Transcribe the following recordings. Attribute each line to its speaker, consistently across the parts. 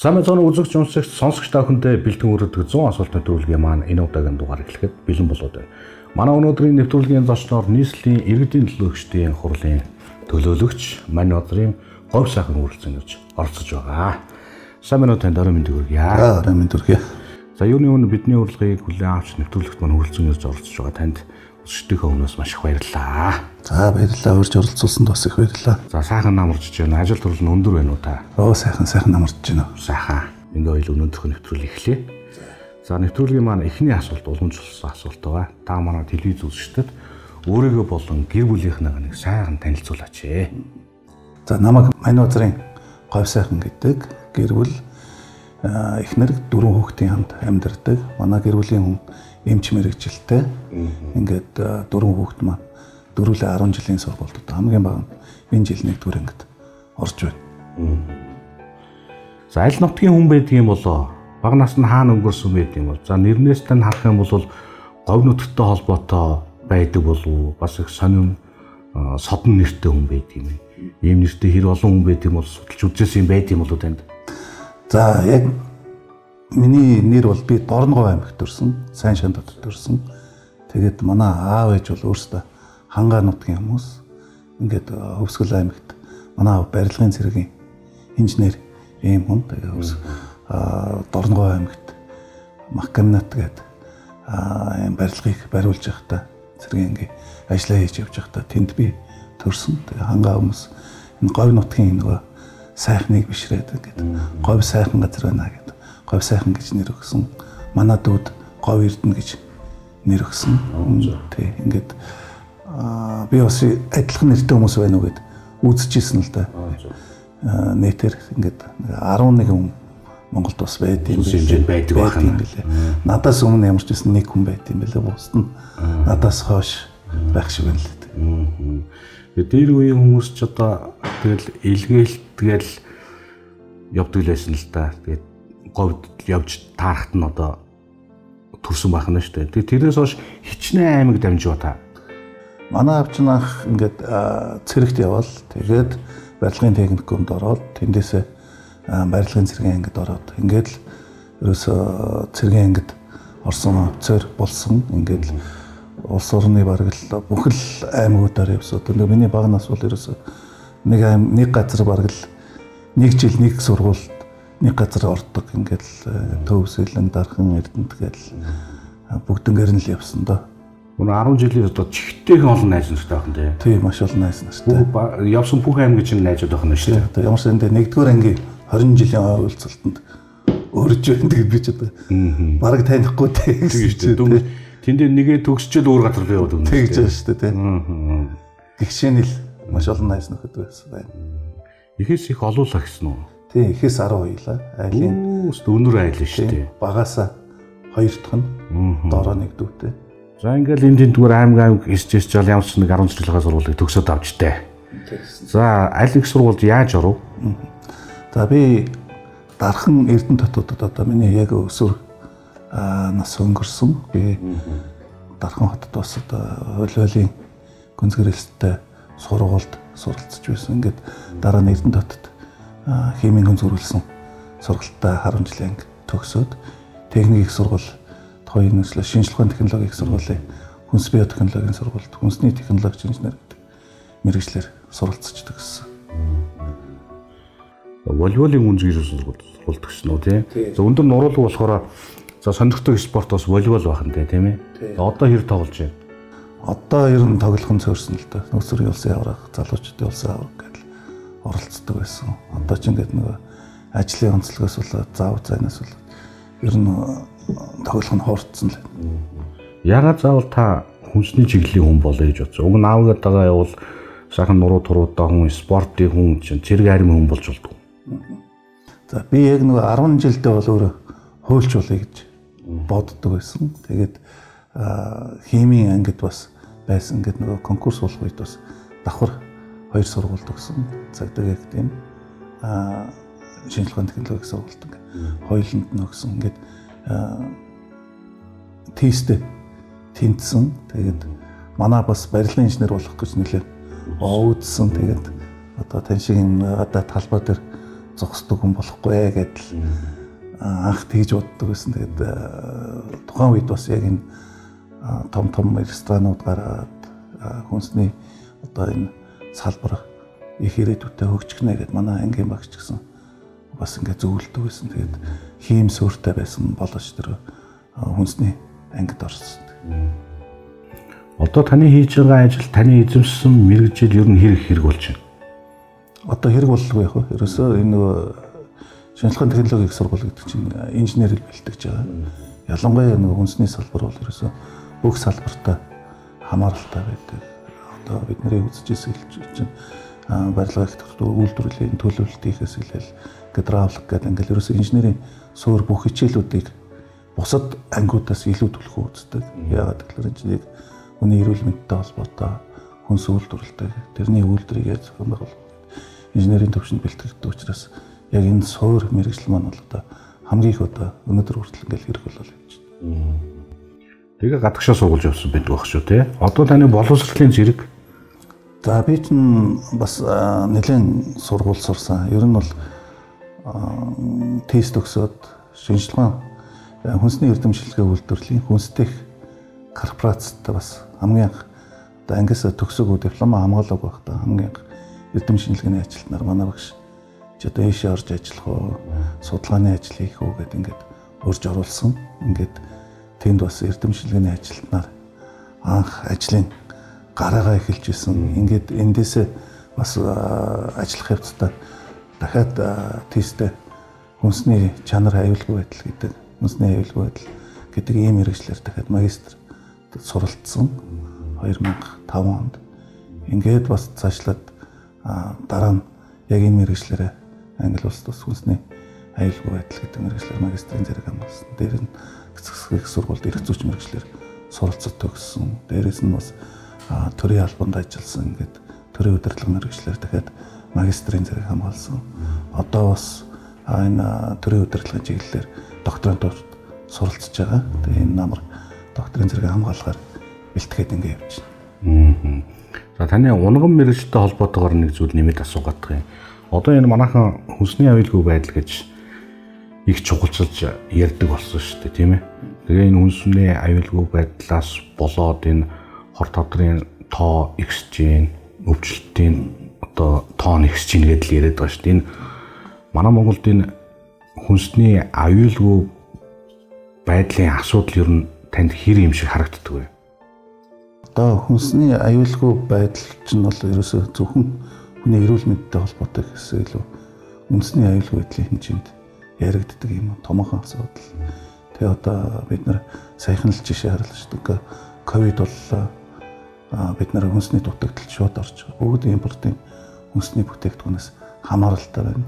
Speaker 1: Самбай цааны үзэгч сонсогч та бүхэндээ бэлтгэн өргөдөг 100 асуулт нэвтрүүлгийн маань энэ удаагийн дугаар эхлэхэд бэлэн болоод байна. Манай өнөөдрийн нэвтрүүлгийн зочноор нийслэлийн иргэдийн төлөөлөгчдийн хурлын төлөөлөгч Мань Одрын говь сайхан үргэлжлэн гэж оролцож байгаа. Сайн минут танд орой мэндийг хүргье.
Speaker 2: Орой мэнд хүргье.
Speaker 1: За юуны өмнө бидний урилгыг хүлээн авч нэвтрүүлэгт маань хүрэлцэн гэж оролцож байгаа танд өсөлтийнхөө өмнөөс маш их баярлалаа.
Speaker 2: За баярлалаа. Урьж оролцуулсанд бас их баярлалаа.
Speaker 1: За сайхан намарч байна. Ажил төрөл нь өндөр байна уу та?
Speaker 2: Сайхан намарч байна.
Speaker 1: Сайхан. Ингээ ойл өнөөдрөх нэвтрүүлэг эхлэе. За нэвтрүүлгийн маань эхний асуулт уламжлалсан асуулт байгаа. Та манай телевиз үзэгчдэд өөрийгөө болон гэр бүлийнхнээ нэг сайхан танилцуулаач.
Speaker 2: За намайг Мань Одрын говь сайхан гэдэг гэр бүл эхнэр 4 хүүхдийн хамт амьдардаг. Манай гэр бүлийн хүн эмч мэрэгжилтэй. Ингээд 4 хүүхэд маань дөрвөлээ 10 жилийн сургуульд хамгийн бага энэ жил 1-р ангид орж байна.
Speaker 1: За аль нутгийн хүн байдгийн болоо бага насны хаана өнгөрсөн байдгийн бол за нэрнээс тань харах юм бол говь нутгтай холбоотой байдаг болов бас их сонин содон нэртэй хүн байдаг юм. Ийм нэртэй хэр олон хүн байдаг бол судалж үзсэн юм байд юм болоо танд.
Speaker 2: За яг миний нэр бол би Дорногов аймагт төрсөн, Сайн Шандад төрсөн. Тэгээд манай аав ээж бол өөрсдөө Хангаа нутгийн хүмүүс. Ингээд Хөвсгөл аймагт манай аав барилгын цэргийн инженер ийм хүн. Тэгээд Дорногов аймагт Маккамнат гэдэг ийм барилгыг бариулж байхдаа цэргийн ажиллаа хийж явж байхдаа тэнд би төрсөн. Тэгээд Хангаа хүмүүс энэ говь нутгийн нөгөө сайхныг бишрээд ингээд говь сайхан газар байна гэдэг. Говь сайхан гэж нэр өгсөн. Манай дүүд говь эрдэнэ гэж нэр өгсөн. Тий, ингээд би бас адилхан нэртэй хүмүүс байна уу гэд үзчихсэн л да. Нэтэр ингээд 11 хүн Монголд бас байд юм
Speaker 1: байдаг байна.
Speaker 2: Надаас өмнө ямар ч байсан нэг хүн байд юм байлаа. Бусд нь надаас хойш байх шиг байна л.
Speaker 1: Тэр үеийн хүмүүс ч одоо тэгэл илгээлтгээл явдаг лсэн л да. Тэгээд говьд явж таарахт нь одоо төрсөн байх нь шүү дээ. Тэрнээс хойш хичнээн аймаг дамжуу та.
Speaker 2: Манай авч наах ингээд цэрэгт явал тэгээд барилгын техникумд ороод тэндээсээ барилгын цэргийн ангид ороод ингээд л ерөөсө цэргийн ангид орсон офицер болсон. Ингээд л улс орны бараг л бүх л аймагуудаар явсод. Миний бага нас бол ерөөсө нэг газар бараг л нэг жил нэг сургуульд нэг газар ордог. Ингээд л Төвсөлэн, Дархан, Эрдэнэт гэдэл бүгднгээр нь л явсан доо.
Speaker 1: Өнөө 10 жилийн одоо чихтэйхэн олон найз нартай байх нь
Speaker 2: тий. Маш олон найз нартай.
Speaker 1: Явсан бүх аймгийн чинь найзууд байх нь шүү дээ.
Speaker 2: Ямар ч энэ 1-р ангийн 20 жилийн ойлцолтод өрж байна гэдэг би ч одоо бараг танихгүй тий.
Speaker 1: Тэнд нэгээ төгсчл өөр газар руу яваад өгнө.
Speaker 2: Тэгж байна шүү дээ тий. Гэгшээнэл маш олон найз нөхөд байсан байна.
Speaker 1: Ихээс их олуула гэсэн үү?
Speaker 2: Тий, ихээс 10 хоёлаа. Айлын
Speaker 1: өнөр айлын шүү дээ.
Speaker 2: Багаасаа 2 дахь нь доороо нэг дүүтэй.
Speaker 1: За ингээл энэ тэндгээр аймаг хийжээс ч ямар ч нэг 10 жилийнхаа сургуулийг төгсөөд авчтай. За аль их сургуульд яаж оров?
Speaker 2: За би Дархан Эрдэнэ хотуудад одоо миний яг өсвөр нас өнгөрсөн. Би Дархан хотод бас одоо хуулиолын гүнзгийрэлттэй сургуульд суралцж байсан. Ингээд дараа нь Эрдэнэ хотод химийн гүнзгийрүүлсэн сургалтад 10 жилийн анги төгсөөд техник их сургууль тухайн нийслэл шинжилгээ ухааны технологийн сургуулийн хүнс био технологийн сургуульд хүнсний технологич инженер гэдэг мэргэжлэр суралцж төгссөн.
Speaker 1: Волейболын гүнзгийрүүлсэн сургууль төгссөн үү тий? За өндөр нуруулаг болохоор за сонирхдаг спорт бас волейбол байх нь тийм ээ. Одоо хэр тоглож байна?
Speaker 2: Одоо ер нь тоглох нь цөөрсөн л да. Нөөцөр явсан явах, залуучдын явсан авах гэдэл оролцдог байсан. Одоо ч ингээд нөгөө ажлын онцлогоос болоод зав зайнаас болоод ер нь тоглох нь хуурцсан л байна.
Speaker 1: Ягаад заавал та хүнсний чиглэлийн хүн болоо гэж бодсон? Уг нь аавгаад байгаа явал сайхан нуруу туруудаа хүн, спортын хүн чинь цэрэг армийн хүн болж болдог.
Speaker 2: За би яг нөгөө 10 жилдээ бол өөрөө хуульч болъё гэж боддог байсан. Тэгээд химийн ангид бас байсан. Ингээд нөгөө конкурс болох үед бас давхар 2 сургуульд өгсөн. Цагдаагийн академи шинжилгээ ухааны технологийн сургуульд ингээд хоёуланд нь өгсөн. Ингээд тесттэй тэнцсэн. Тэгээд манай бас барилгын инженер болох гэж нэлээд өвдсөн. Тэгээд одоо тань шиг энэ одоо талбай дээр зогсдог хүн болохгүй гэдэл анх тэгж боддог байсан. Тэгээд тухайн үед бас яг энэ том ресторанууд гараад хүнсний одоо энэ салбар их ирээдүйтэй хөгжихнэ гэд манай ангийн багш гэсэн бас ингээд зөвлөдөг байсан. Тэгээд хийм суурьтай байсан болооч тэр хүнсний ангид орсон.
Speaker 1: Одоо таны хийж байгаа ажил, таны эзэмшсэн мэргэжил ер нь хэрэг болж байна.
Speaker 2: Одоо хэрэг боллоо яг хөө. Ерөөсөө энэ нөгөө шинжилгээ технологийн их сургууль гэдэг чинь инженерийг бэлтгэж байгаа. Ялангуяа нөгөө хүнсний салбар бол ерөөсөө бүх салбартаа хамааралтай байдаг. Одоо бидний үзэжсэн чинь барилга архитектур үйлдвэрлэлийн төлөвлөлтийнхээс хэлэл гидравлик гэдэг ингээл ерөөсөө инженерийн суур бүх хичээлүүдийг бусад ангиудаас илүү төлхөө үздэг. Яагаад гэвэл энэ чинь хүний эрүүл мэндтэй холбоотой хүнс үйлдвэрлэлтэй тэрний үйлдвэрийг яаж зохион байгуулах инженерийн төвшөнд бэлтгэдэг учраас яг энэ суур мэргэжил маань бол одоо хамгийн их одоо өнөөдөр хүртэл ингээл хэрэг болол явж байна.
Speaker 1: Тэгээ гадагшаа сургуулж явсан байдаг байх шүү те. Одоо таны боловсролын зэрэг.
Speaker 2: За би ч бас нэлээд сургууль сурсан. Ер нь бол тест өгсөд шинжилгээ хүнсний эрдэмшилгээ үйлдвэрлэлийн хүнстэй корпорацтай бас хамгийн анх одоо ангиас төгсөөгүй диплом хамгаалаг байхдаа хамгийн анх эрдэмшилгээний ажилтнаар манай багш чи одоо ийшээ орж ажиллах уу, судалгааны ажил хийх үү гэд ингээд урьж оруулсан. Ингээд тэнд бас эрдэмшилгээний ажилтнаар анх ажлын гараагаа эхэлж исэн. Ингээд эндээсээ бас ажиллах явцдаа дахиад тесттэй хүнсний чанар аюулгүй байдал гэдэг, хүнсний аюулгүй байдал гэдэг ийм мэргэжлэр дахиад магистр суралцсан 2005 онд. Ингээд бас цаашлаад дараа нь яг энэ мэргэжлэрээ англи улсад бас хүнсний аюулгүй байдал гэдэг мэргэжлэр магистрийн зэрэг хамгаалсан. Дээр нь их сургуульд эрх зүйч мэргэжлэр суралцад төгссөн. Дээрээс нь бас төрийн албанд ажилласан. Ингээд төрийн удирдлага мэргэжлэр дахиад магистрийн зэрэг хамгаалсан. Одоо бас энэ төрийн удирдлагын чиглэлээр докторантурт суралцж байгаа. Тэгээ энэ намар докторийн зэрэг хамгаалахаар бэлтгээд ингээд явж байна.
Speaker 1: За таны унган мэргэжтэй холбоотойгоор нэг зүйл нэмээд асуугаад байгаа юм. Одоо энэ манайхан хүнсний аюулгүй байдал гэж их чухалчилж ярьдаг болсон шүү дээ, тийм ээ. Тэгээ энэ хүнсний аюулгүй байдлаас болоод энэ хор тавдрын тоо ихсэж, өвчлөлтийн одоо тоо ихсэж гэдэг л яриад байгаа шүү дээ. Энэ манай Монголд энэ хүнсний аюулгүй байдлын асуудал ер нь танд хэр юм шиг харагддаг вэ?
Speaker 2: Одоо хүнсний аюулгүй байдал чинь бол ерөөсөө зөвхөн хүний эрүүл мэндтэй холбоотой гэсэн илүү үндэсний аюулгүй байдлын хэмжээнд яригддаг юм томоохон асуудал. Тэгээ одоо бид нар саяхан л жишээ харлаа шүү дээ. Ковид боллоо. Бид нар хүнсний дутагдалд шууд орж байгаа. Бүгд импортын хүнсний бүтээгдэхүүнээс хамааралтай байна.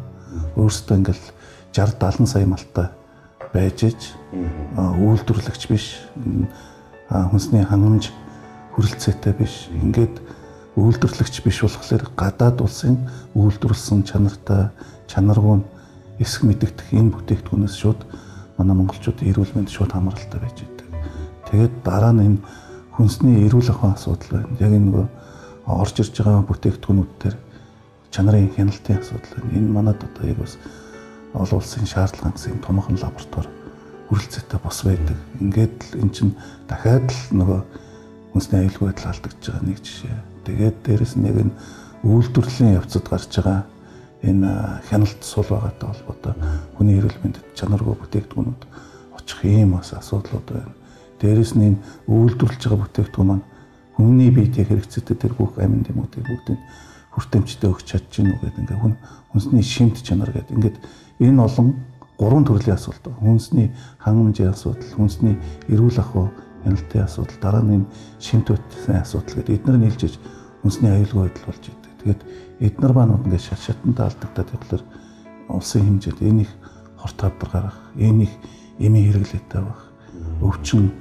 Speaker 2: Өөрөөсөө ингээл 60-70 сая малтай байж иж үйлдвэрлэгч биш. Хүнсний хангамж хүрэлцээтэй биш. Ингээд үйлдвэрлэгч биш болохоор гадаад улсын үйлдвэрлсэн чанартай, чанаргүй эсэх мэдэгдэх энэ бүтээгдэхүүнээс шууд манай монголчуудын эрүүл мэнд шууд хамааралтай байж байдаг. Тэгээд дараа нь энэ хүнсний эрүүл ахуйн асуудал байна. Яг энэ нөгөө орж ирж байгаа бүтээгдэхүүнүүд дээр чанарын хяналтын асуудал байна. Энэ манад одоо яг бас олон улсын шаардлага гэсэн томоохон лаборатори хүрэлцээтэй бос байдаг. Ингээд л эн чинь дахиад л нөгөө хүнсний аюулгүй байдал алдагдж байгаа нэг жишээ. Тэгээд дээрэс нь яг энэ үйлдвэрлэлийн явцад гарч байгаа энэ хяналт сул байгаатай холбоотой хүний эрүүл мэндэд чанаргүй бүтээгдэхүүнүүд очих ийм бас асуудлууд байна. Дээрэс нь энэ үйлдвэрлэж байгаа бүтээгдэхүүн маань хүний биетэй хэрэгцээтэй тэр бүх амин дэмүүтийг бүгдийг хүртээмжтэй өгч чадж гин үү гэдэг ингээ хүнсний шимт чанар гэдэг ингээд энэ олон гурван төрлийн асуудал. Хүнсний хангамжийн асуудал, хүнсний эрүүл ахуй хяналтын асуудал, дараа нь энэ шимт үтсийн асуудал гэдэг эдгээр нь нийлжиж хүнсний аюулгүй байдал болж идэг. Тэгээд эдгээр банууд ингээд шатантаа алдагдаад явхлаар улсын хэмжээнд энэ их хор тавдар гарах, энэ их эмийн хэрэглээтэй байх, өвчин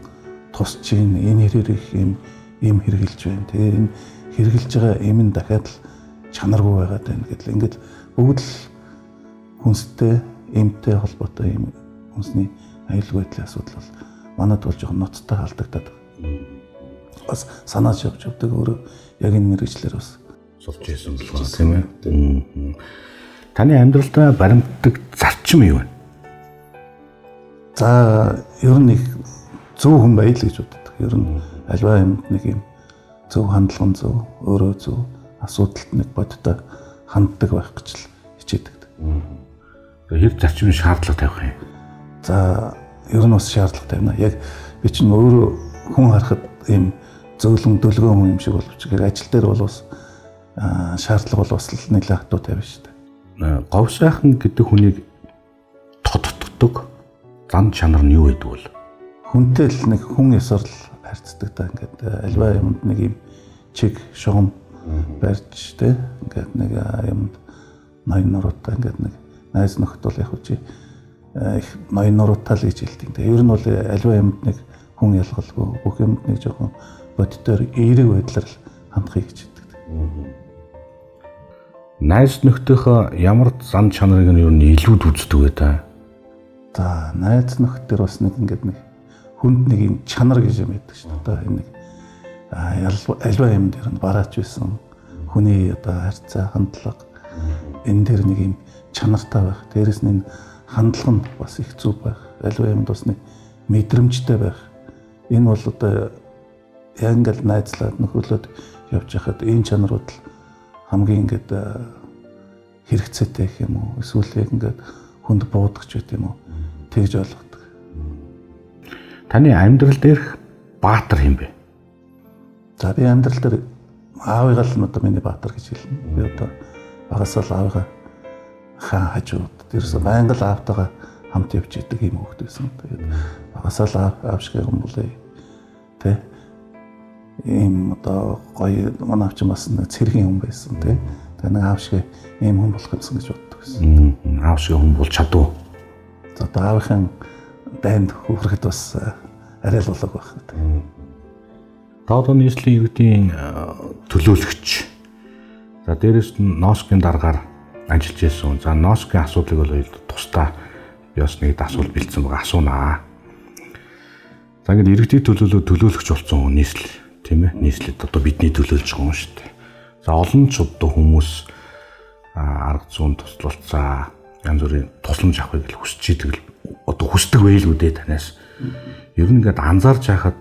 Speaker 2: тусч ийн энэ хэрэг их эм хэрэгжилж байна. Тэгээ энэ хэрэгжилж байгаа эм нь дахиад л чанаргүй байгаад байна гэдэл ингээд бүгд л хүнстэй эмтэй холбоотой юм хүнсний аюулгүй байдлын асуудал бол манад бол жоохон ноцтой алдагдаад бас санааж явж өгдөг өөрөө яг энэ мэргэжлэр бас
Speaker 1: сурч ирсэн байна тийм ээ. Таны амьдралдаа баримтдаг зарчим юу вэ?
Speaker 2: За ер нь их зөв хүн байл гэж боддог. Ер нь альва юмд нэг юм зөв хандлага зөв, өөрөө зөв, асуудалд нэг бодтой ханддаг байх гэж л хичээдэг.
Speaker 1: Хэв зарчим шаардлага тавих юм.
Speaker 2: За ер нь бас шаардлага тавина. Яг би чинь өөрөө хүн харахад ийм зөөлөн дөлгөөн хүн юм шиг боловч ажил дээр бол бас шаардлага бол бас нэлээд хатуу тавина шүү дээ.
Speaker 1: Говь сайхан гэдэг хүнийг тодтогдог зан чанар нь юу гэдэг бол?
Speaker 2: Хүнтэй л нэг хүн ёсоор л харьцдаг та ингээд альва юмд нэг юм чиг шугам барьж тэ ингээд нэг юмд ноён нуруутай ингээд нэг найз нөхд бол яг үгүй их ноён нуруутай л гэж хэлдэг. Ер нь бол альва юмд нэг хүн ялгалгүй бүх юмд нэг жоохон боддоор эерэг байдлаар л хандхыг гэж хэлдэг.
Speaker 1: Найз нөхдийнхөө ямар зан чанарыг нь ер нь илүүд үздэг вэ та?
Speaker 2: За найз нөхд төр бас нэг ингээд нэг хүнд нэг юм чанар гэж юм байдаг шүү дээ. Одоо энэ нэг альва юм дээр нь бараач байсан хүний одоо харьцаа хандлага энэ дээр нэг юм чанартай байх. Дээрэс нь энэ хандлага нь бас их зүв байх. Альва юмд бас нэг мэдрэмжтэй байх. Энэ бол одоо яг ингээд найзлаад нөхөрлөд явж байхад энэ чанарууд л хамгийн ингээд хэрэгцээтэй гэх юм уу? Эсвэл яг ингээд хүнд буудагч байт юм уу? Тэгж ойлгодог.
Speaker 1: Таны амьдрал дээрх баатар хэм бэ?
Speaker 2: За би амьдрал дээр аавыгаа л одоо миний баатар гэж хэлнэ. Би одоо багасаа л аавыгаа хаан хажууд дээрээс байнга л аавтайгаа хамт явж идэг юм хөвгт байсан. Тэгээд багасаа л аав шиг юм болээ. Тэ? Ийм одоо гоё манай авчин бас нэг цэргийн хүн байсан тий. Тэгээд нэг аав шиг ийм хүн болох юмсан гэж боддог байсан.
Speaker 1: Аав шиг хүн бол чадуу.
Speaker 2: За одоо аавынхаа дайнд хүүхэд бас арай л болоог байх.
Speaker 1: Та одоо нийслэлийн иргэдийн төлөөлөгч. За дээрэс нь ноосгийн дараагаар ажиллаж байсан. За ноосгийн асуудлыг бол тусдаа би бас нэг асуулт бэлдсэн байгаа асуунаа. За ингээд иргэдийн төлөөлөгч болсон хүн нийслэл тийм ээ. Нийслэлд одоо бидний төлөөлж байгаа юм шүү дээ. За олон ч одоо хүмүүс арга зүйн туслалцаа янз бүрийн тусламж авахыг л хүсэж идэг л одоо хүсдэг байлгүй дээ танаас. Ер нь ингээд анзаарч байхад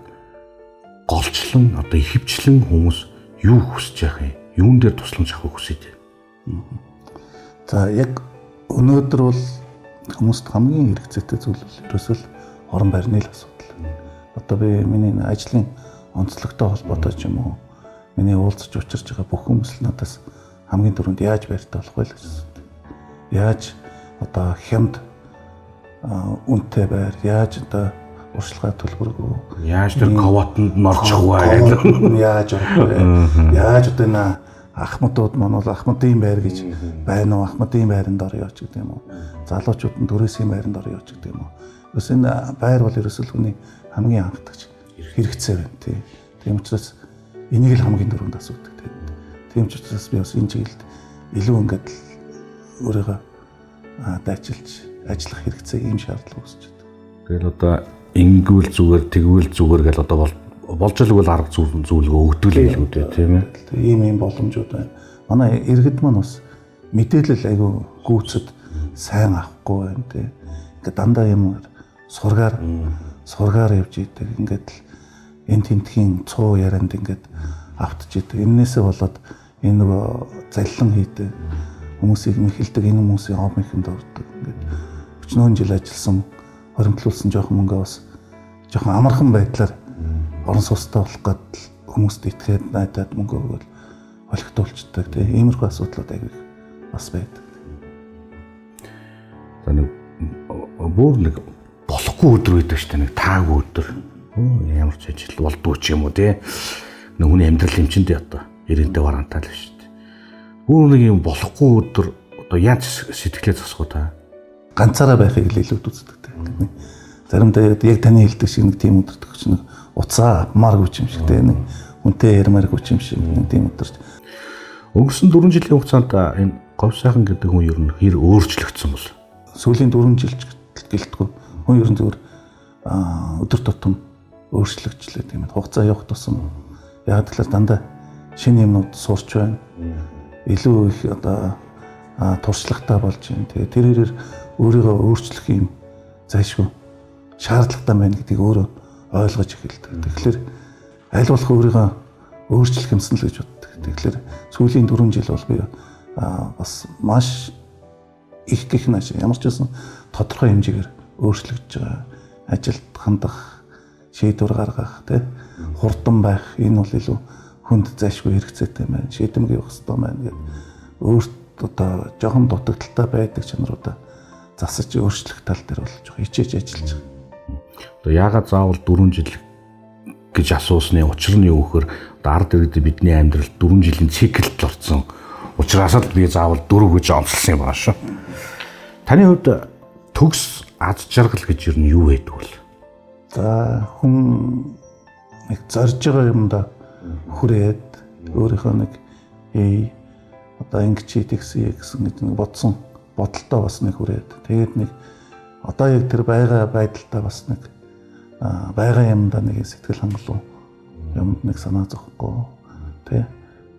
Speaker 1: голчлон одоо ихэвчлэн хүмүүс юу хүсэж явах юм? Юун дээр тусламж авахыг хүсэж байна?
Speaker 2: За яг өнөөдөр бол хүмүүст хамгийн хэрэгцээтэй зүйл бол ерөөсөө л орон байрны л асуудал. Одоо би миний ажлын онцлогтой холбоотой ч юм уу миний уулзаж учирч байгаа бүх хүмүүс л надаас хамгийн түрүүнд яаж байртай болох вэ гэж асуудаг. Яаж одоо хямд үнэтэй байр, яаж одоо уршлагаа төлбөргүй,
Speaker 1: яаж тэр ковотонд норчих вэ?
Speaker 2: Яаж орох вэ? Яаж одоо энэ ахмадууд маань бол ахмадын байр гэж байна уу? Ахмадын байранд орё ч гэдэг юм уу? Залуучууд нь төрөөсийн байранд орё ч гэдэг юм уу? Бас энэ байр бол ерөөсөө хүний хамгийн анхдагч хэрэгцээ байна тий. Тийм учраас энийг л хамгийн дөрөнд асуудаг тий. Тийм ч учраас би бас энэ чиглэлд илүү ингээд өөрийгөө дайчилж ажиллах хэрэгцээ ийм шаардлага үүсэж байна.
Speaker 1: Тэгэл одоо ингүүл зүгээр тэгвэл зүгээр гэл одоо болж илгүүл арга зүйлгөө өгдөг л илүү дээ тийм ээ.
Speaker 2: Ийм боломжууд байна. Манай иргэд маань бас мэдээлэл айгүй гүйцэд сайн авахгүй байна тий. Ингээд дандаа юм сургаар явж идэг. Ингээд энэ тентхийн цуу ярианд ингээд автж идэг. Эннээсээ болоод энэ нөгөө заллан хийдэг. Хүмүүсийг мэхэлдэг энэ хүмүүсийн ов мэхэнд ордог. Ингээд 40 жил ажилласан, хоримтлуулсан жоохон мөнгө бас жоохон амархан байдлаар орон сууцтай болох гээд хүмүүст итгээд найдаад мөнгө өгөөл олигтуулцдаг тийм иймэрхүү асуудлууд аяг бас байдаг.
Speaker 1: За нэг бүр нэг болохгүй өдөр байдаг шүү дээ. Нэг таагүй өдөр. Ямар ч ажил болдгоо ч юм уу тий. Нэг хүний амьдрал юм чинь дээ одоо 90-тэй бараантай л шүү дээ. Бүр нэг юм болохгүй өдөр одоо яаж сэтгэлээ засах вэ та?
Speaker 2: Ганцаараа байхыг л илүүд үздэг тийм. Заримдаа яг таны хэлдэг шиг нэг тийм өдөртөг чинь уцаа авмааргүй юм шиг тийм. Үнтэй ярмааргүй юм шиг нэг тийм өдөрт.
Speaker 1: Өнгөрсөн 4 жилийн хугацаанд энэ говь сайхан гэдэг хүн ер нь хэр өөрчлөгдсөн бол?
Speaker 2: Сүүлийн 4 жил гэлтгүй. Хүн ер нь зөвөр өдөр тутам өөрчлөгчлээ тийм. Хугацаа явах тусам яг тэгэхээр дандаа шинэ юмнууд сурч байна. Илүү их одоо туршлагатай болж байна. Тэгээ тэрээр өөрийгөө өөрчлөх юм зайшгүй шаардлагатай байна гэдгийг өөрөө ойлгож эхэлдэг. Тэгэхээр аль болох өөрийгөө өөрчлөх юмсан л гэж боддог. Тэгэхээр сүүлийн 4 жил бол би бас маш их гэх нааш ямар ч байсан тодорхой хэмжээгээр өөрчлөгдөж байгаа. Ажилд хандах, шийдвэр гаргах, хурдан байх энэ бол илүү хүнд зайшгүй хэрэгцээтэй байна. Шийдэмгий явах хэрэгтэй байна гэдэг өөрт одоо жоохон дутагдaltaй байдаг чанаруудаа засаж өөрчлөх тал дээр бол жоохон хичээж ажиллаж байгаа.
Speaker 1: Одоо яагаад заавал 4 жил гэж асуусны учир нь юу гэхээр ард иргэдэд бидний амьдрал 4 жилийн циклд орсон. Учираас л би заавал 4 гэж онцлсан юм байна шүү. Таны хувьд төгс аз жаргал гэж юу нь юу байдаг вэ?
Speaker 2: За хүн нэг зорж байгаа юмдаа хүрээд өөрийнхөө нэг одоо ингэж хийдэгсэе гэсэн нэг бодсон бодолтой бас нэг хүрээд тэгээд нэг одоо яг тэр байгаа байдалтай бас нэг байгаа юмдаа нэг сэтгэл хангалуун юмд нэг санаа зовхгүй тий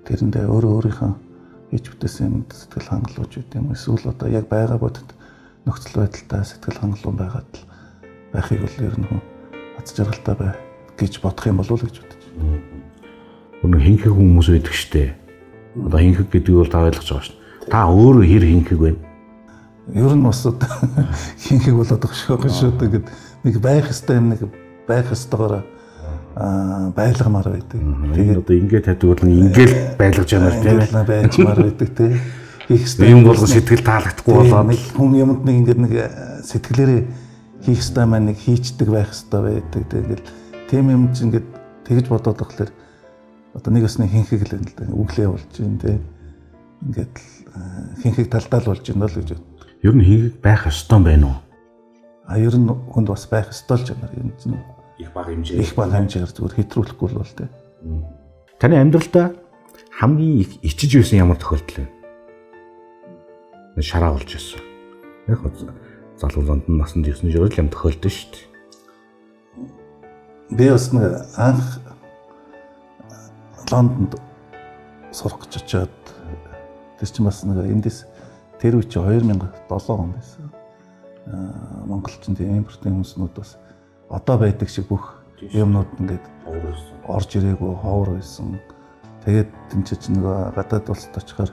Speaker 2: тэрэндээ өөрийнхөө хийж бүтээсэн юмд сэтгэл хангалууч гэдэг юм эсвэл одоо яг байгаа бодит нөхцөл байдалтай сэтгэл хангалуун байгаад л байхыг бол ер нь аз жаргалтай бай гэж бодох юм болов уу гэж бодож байна. Өнөө
Speaker 1: хинхэг хүмүүс байдаг штэ. Одоо хинхэг гэдэг бол та ойлгож байгаа шүү. Та өөрөө хэр хинхэг вэ?
Speaker 2: Ер нь бас хинхэг болоод байгаа шүү гэдэг нэг байх ёстой юм нэг байх ёстойгоор байлгамаар байдаг.
Speaker 1: Тэгээд одоо ингээд тавьдаг бол ингээл байлгаж яанаар тийм ээ
Speaker 2: байжмаар байдаг тийм.
Speaker 1: Хийх ёстой юм болгон сэтгэл таалагдахгүй болоод
Speaker 2: хүн юмд нэг ингээд нэг сэтгэлээрээ хийх ёстой маань нэг хийчдэг байх ёстой байдаг. Тэгээд тийм юм чинь ингээд тэгж бодоод болохоор одоо нэг өсний хинхэг л байна л да. Үглээ болж байна тийм. Ингээд хинхэг талдаа л болж байна л гэж бод.
Speaker 1: Ер нь хинхэг байх ёстой юм байна уу?
Speaker 2: Ер нь хүнд бас байх ёстой л жанар юм чинь.
Speaker 1: Их бага
Speaker 2: хэмжээгээр зүгээр хэтрүүлэхгүй л бол тийм.
Speaker 1: Таны амьдралдаа хамгийн их ичиж байсан ямар тохиолдол вэ? Шараа болж байсан. Яг залуу зонд насанд 9 жил юм тохиолдсон шүү дээ.
Speaker 2: Би бас нэг анх Лондонд сурах гэж очиод тэр чинь бас нэг эндээс тэр үе чи 2007 он байсан. Монголчин тийм импортын хүмүүснүүд бас одоо байдаг шиг бүх юмнууд ингээд орж ирээгүй ховор байсан. Тэгээд тэнцэж нэг гадаад улсад очихоор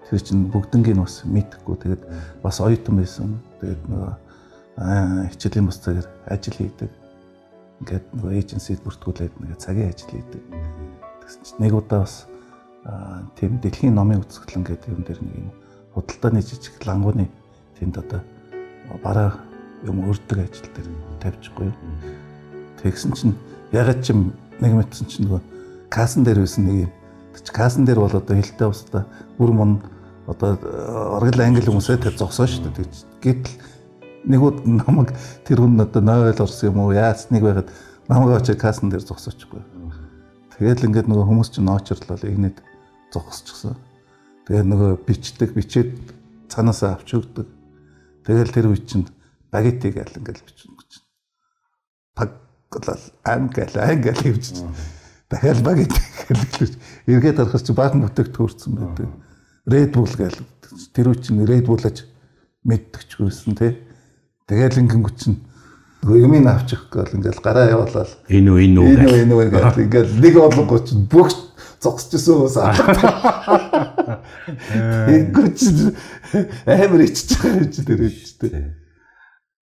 Speaker 2: тэр чинь бүгднийг бас мэдхгүй. Тэгээд бас оюутан байсан. Тэгээд нэг хичээлийн бус цагаар ажил хийдэг. Ингээд нэг эйженсид бүртгүүлээд нэг цагийн ажил хийдэг. Нэг удаа бас тийм дэлхийн номын үзэсгэлэн гэдэг юм дээр нэг юм худалдааны жижиг лангууны тэнд одоо бараа юм өрдөг ажил дээр тавьчихгүй. Тэгсэн чинь ягаад ч нэг мэдсэн чинь нөгөө кассан дээр байсан нэг юм. Кассан дээр бол одоо хилтэй устдаа бүр мөн одоо оргил англи хүмүүсээ тэр зогсоо шүү дээ. Гэтэл нэгүүд намайг тэр хүн одоо 0 орсон юм уу яасныг байгаад намайг очиж кассан дээр зогсоочихгүй. Тэгэл ингээд нөгөө хүмүүс чинь ноочрлол игнэд зогсчихсан. Тэгээд нөгөө бичээд цаанаасаа авч өгдөг. Тэгэл тэр үе чинь багетиг аль ингээд бичнэ гэж. Паглал ангал гэж. Дахиад багетиг хэлж эргээд харахаар чи баг бүтээгт төрсэн байдаг. Red Bull гэл тэр үе чинь Red Bull-аж мэддэгчгүйсэн тий. Тэгэл ингэнгүүт чинь нөгөө юмыг авчих гээл ингээл гараа явуулаад
Speaker 1: энэ үү
Speaker 2: гэл ингээл нэг болгоо ч бүх зогсчихсон ус аа. Энгүүч амар ичж байгаа юм чи тэр үстэй.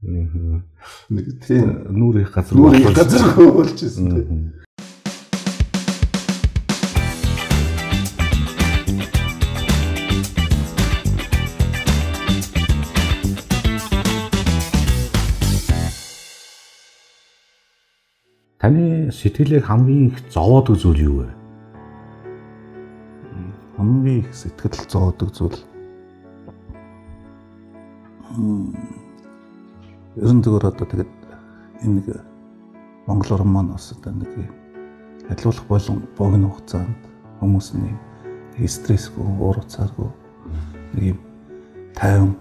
Speaker 2: Нэг тийм
Speaker 1: нүүр их газар
Speaker 2: хөвөлжсэн тий.
Speaker 1: Таны сэтгэлийг хамгийн их зовоодог зүйл юу вэ?
Speaker 2: Хамгийн их сэтгэл зовоодог зүйл. Ерөн зүгээр одоо тэгээд энэ нэг Монгол орн маань бас одоо нэг хариулах болон богино хугацаанд хүмүүсний стрессгүй, уур уцааргүй нэг юм тайван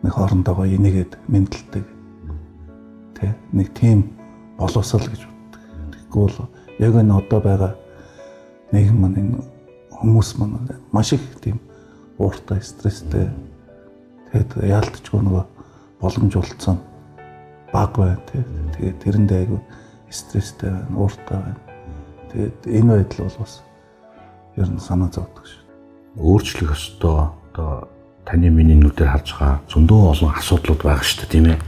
Speaker 2: нэг хоорондоо энийгээд мэдлдэг. Тэ нэг тийм боловсрал гэж боддог. Тэгэхгүй бол яг энэ одоо байгаа нийгэм маань энэ хүмүүс маань маш их тийм ууртай, стресстэй. Тэгээд яалтчгүй нөгөө боломж олцсон баг байна тий. Тэгээд тэрэндээ айгүй стресстэй байна, ууртай байна. Тэгээд энэ байдал бол бас ер нь санаа зовдөг шүү.
Speaker 1: Өөрчлөх ёстой одоо таны миний нүдээр харж байгаа зөндөө олон асуудлууд байгаа шүү дээ, тийм ээ.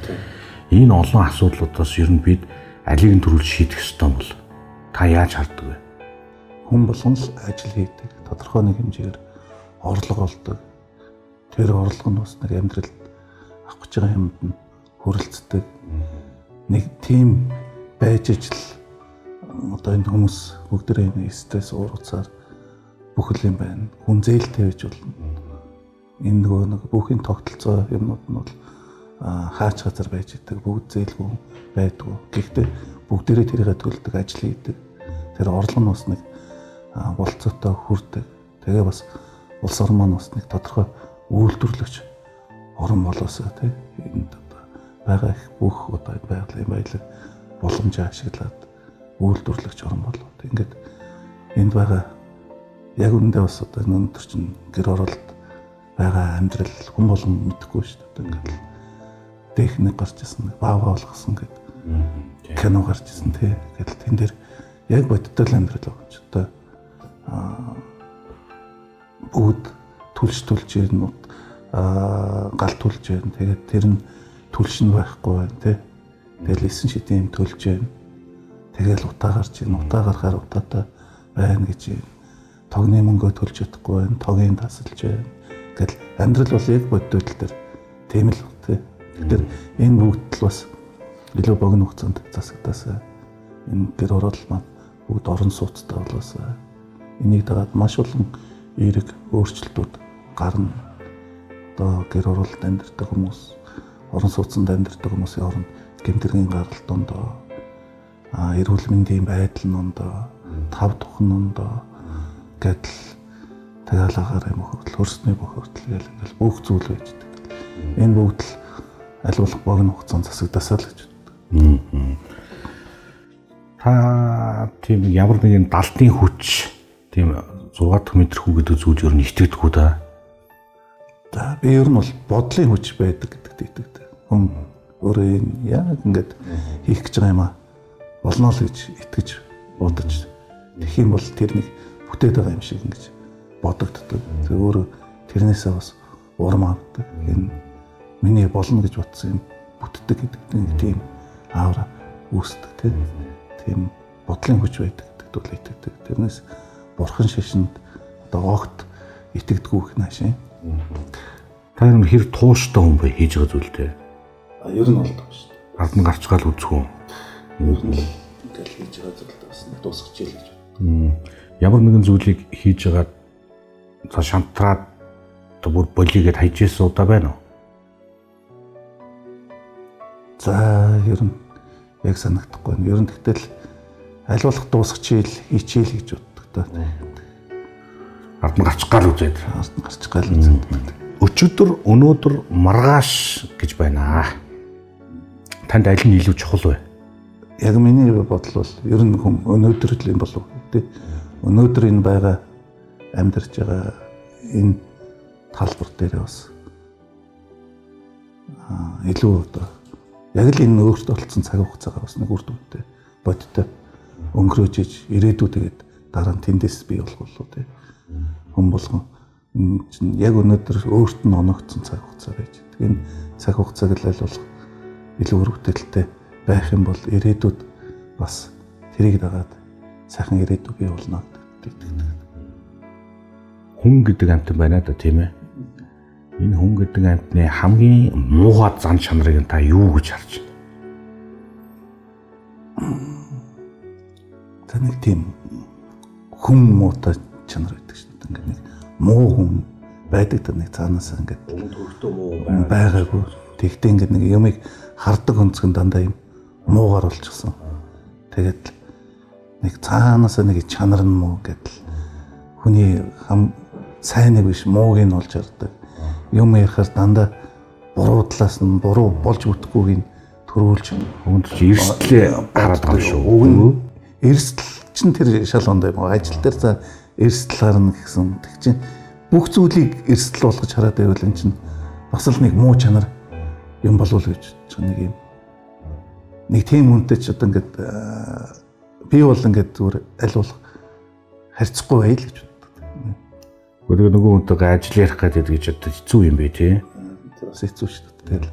Speaker 1: Энэ олон асуудлуудаас ер нь бид алийг нь төрүүл шийдэх ёстой бол та яаж хардаг вэ?
Speaker 2: Хүн болгон л ажил хийдэг, тодорхой нэг хэмжээгээр орлого олдог. Тэр орлого нь бас нэг амьдралд авах гэж байгаа юмд нь хүрэлцдэг. Нэг тийм байж ижил одоо энэ хүмүүс бүгдээ энэ стресс уурцаар бүхэл юм байна. Хүн зээлтэй байж болно. Энэ нөгөө нэг бүхэн тогтолцоо юмнууд нь бол хаач газар байж идэг, бүгд зээлгүй байдгүй. Гэхдээ бүгдээрээ тэрийгэ төлдөг, ажил хийдэг. Тэр орлого нь бас нэг болцоотой хүрдэг. Тэгээ бас улс орн маань бас нэг тодорхой үйлдвэрлэгч орн болоосоо тийм энд одоо байгаа их бүх одоо байгалийн баялаг боломжоо ашиглаад үйлдвэрлэгч орн болоод ингээд энд байгаа яг үүндээ бас одоо өнөөдөр чинь гэр оролт байгаа амьдрал хүн болгон мэдэхгүй шүү дээ. Ингээд техник гарч ирсэн, баав болгосон гэдэг кино гарч ирсэн тий. Гэтэл тэн дээр яг бодиттой амьдрал байгаа ч одоо бүгд түлж ирнэ, гал түлж ирнэ. Тэгээд тэр нь түлшин байхгүй байна тий. Тэгэл 9 шидийн юм төлж байна. Тэгэл утаа гарч ирнэ, утаа гарахаар утаатай байна гэж юм. Тогны мөнгөө төлж чадахгүй байна, тогийн тасалж байна. Гэтэл амьдрал бол яг бодиттой дээр тийм л тий. Тэгэхээр энэ бүгд л бас илүү богино хугацаанд засагдаасаа энэ гэр орол маань бүгд орон сууцтай болоосаа энийг дагаад маш олон эерэг өөрчлөлтүүд гарна. Одоо гэр оролд амьдардаг хүмүүс, орон сууцнд амьдардаг хүмүүсийн оронд гэмтэргийн гаралтанд эрүүл мэндийн байдал нь тав тухнанд гэдэл тагалагаар юм хөртөл хөрсний бохирдол гэл ингээл бүх зүйл байждаг. Энэ бүгд л аль болох богино хугацаанд засагдаасаа л гэж боддог.
Speaker 1: Та тийм ямар нэгэн далдын хүч тийм 6 дахь метр хүү гэдэг зүйл ер нь итгэдэггүй да.
Speaker 2: За би ер нь бол бодлын хүч байдаг гэдэгт итгэдэг. Хүн өөрөө яг ингээд хийх гэж байгаа юм аа болно л гэж итгэж бодож тэгэх юм бол тэр нэг бүтээд байгаа юм шиг ингэж бодогддог. Тэгээ өөрөө тэрнээсээ бас урам авдаг. Энэ миний болно гэж бодсон юм бүтдэг гэдэг нэг тийм аавра үүсдэг тийм бодлын хүч байдаг гэдэгт бол итгэдэг. Тэрнээс бурхан шашинд одоо огт итгэдэггүй их наашаа.
Speaker 1: Та ер нь хэр тууштай хүн бай хийж байгаа зүйлтэй.
Speaker 2: Ер нь болдог шүү дээ.
Speaker 1: Ард нь гарч гал үзэх үү.
Speaker 2: Ер нь ингээл хийж байгаа зүйлтэй бас дуусгаж ийл гэж боддог.
Speaker 1: Ямар нэгэн зүйлийг хийж байгаа за шантраад одоо бүр болигээд хайж ирсэн удаа байна уу?
Speaker 2: За ер нь яг санагдахгүй байна. Ер нь тэгтэл аль болох дуусгаж ийл хийчихээл гэж боддог.
Speaker 1: Ард нь гарч гал үзээд.
Speaker 2: Ард нь гарч гал үзээд.
Speaker 1: Өчигдөр өнөөдөр маргааш гэж байна. Танд аль нь илүү чухал вэ?
Speaker 2: Яг миний бодол бол ер нь хүн өнөөдөр л юм болов үү? Өнөөдөр энэ байгаа амьдарч байгаа энэ талбар дээр бас илүү одоо яг л энэ өөртөө олцсон цаг хугацаагаа бас нэг үр дүнтэй бодтой өнгөрөөж иж ирээдүйгээд дараа нь тэндээс бий болох болов тий. Хүн болгон яг өнөөдөр өөрт нь оногдсон цаг хугацаа байж. Энэ цаг хугацааг л аль болох илүү өргөдөлтөй байх юм бол ирээдүйд бас тэрийг дагаад сайхан ирээдүй бий болно гэдэг.
Speaker 1: Хүн гэдэг амьтан байна да тийм ээ. Энэ хүн гэдэг амьтны хамгийн муухай зан чанарыг та юу гэж харж байна?
Speaker 2: Та нэг тийм хүн муутай чанар байдаг шүү дээ. Ингээд нэг муу хүн байдаг та нэг цаанаас ингээд
Speaker 1: төгтөө муу
Speaker 2: байгаагүй. Тэгтээ ингээд нэг юмыг хардаг өнцгөн дандаа юм муугаар болчихсон. Тэгээд нэг цаанаас нэг чанар нь муу гэдэл хүний сайныг биш мууг нь олж хардаг. Юм ярихаар дандаа буруу талаас нь буруу болж бүтэхгүйг нь төрүүлж
Speaker 1: хүнд чи эрсдлээ хараад байгаа шүү.
Speaker 2: Уг нь эрсдэл чинь тэр шал ондоо юм. Ажил дээр за эрсдэл гарна гэсэн. Тэг чинь бүх зүйлийг эрсдэл болгож хараад байвал энэ чинь бас л нэг муу чанар юм болов уу гэж нэг тийм үнтэй ч одоо ингээд би бол ингээд зүгээр аль болох харьцахгүй байл гэж боддог.
Speaker 1: Өөрөөр нөгөө хүнтэйгээ ажил ярих гэдэг гэж одоо хэцүү юм бэ тий?
Speaker 2: Бас хэцүү шүү дээ.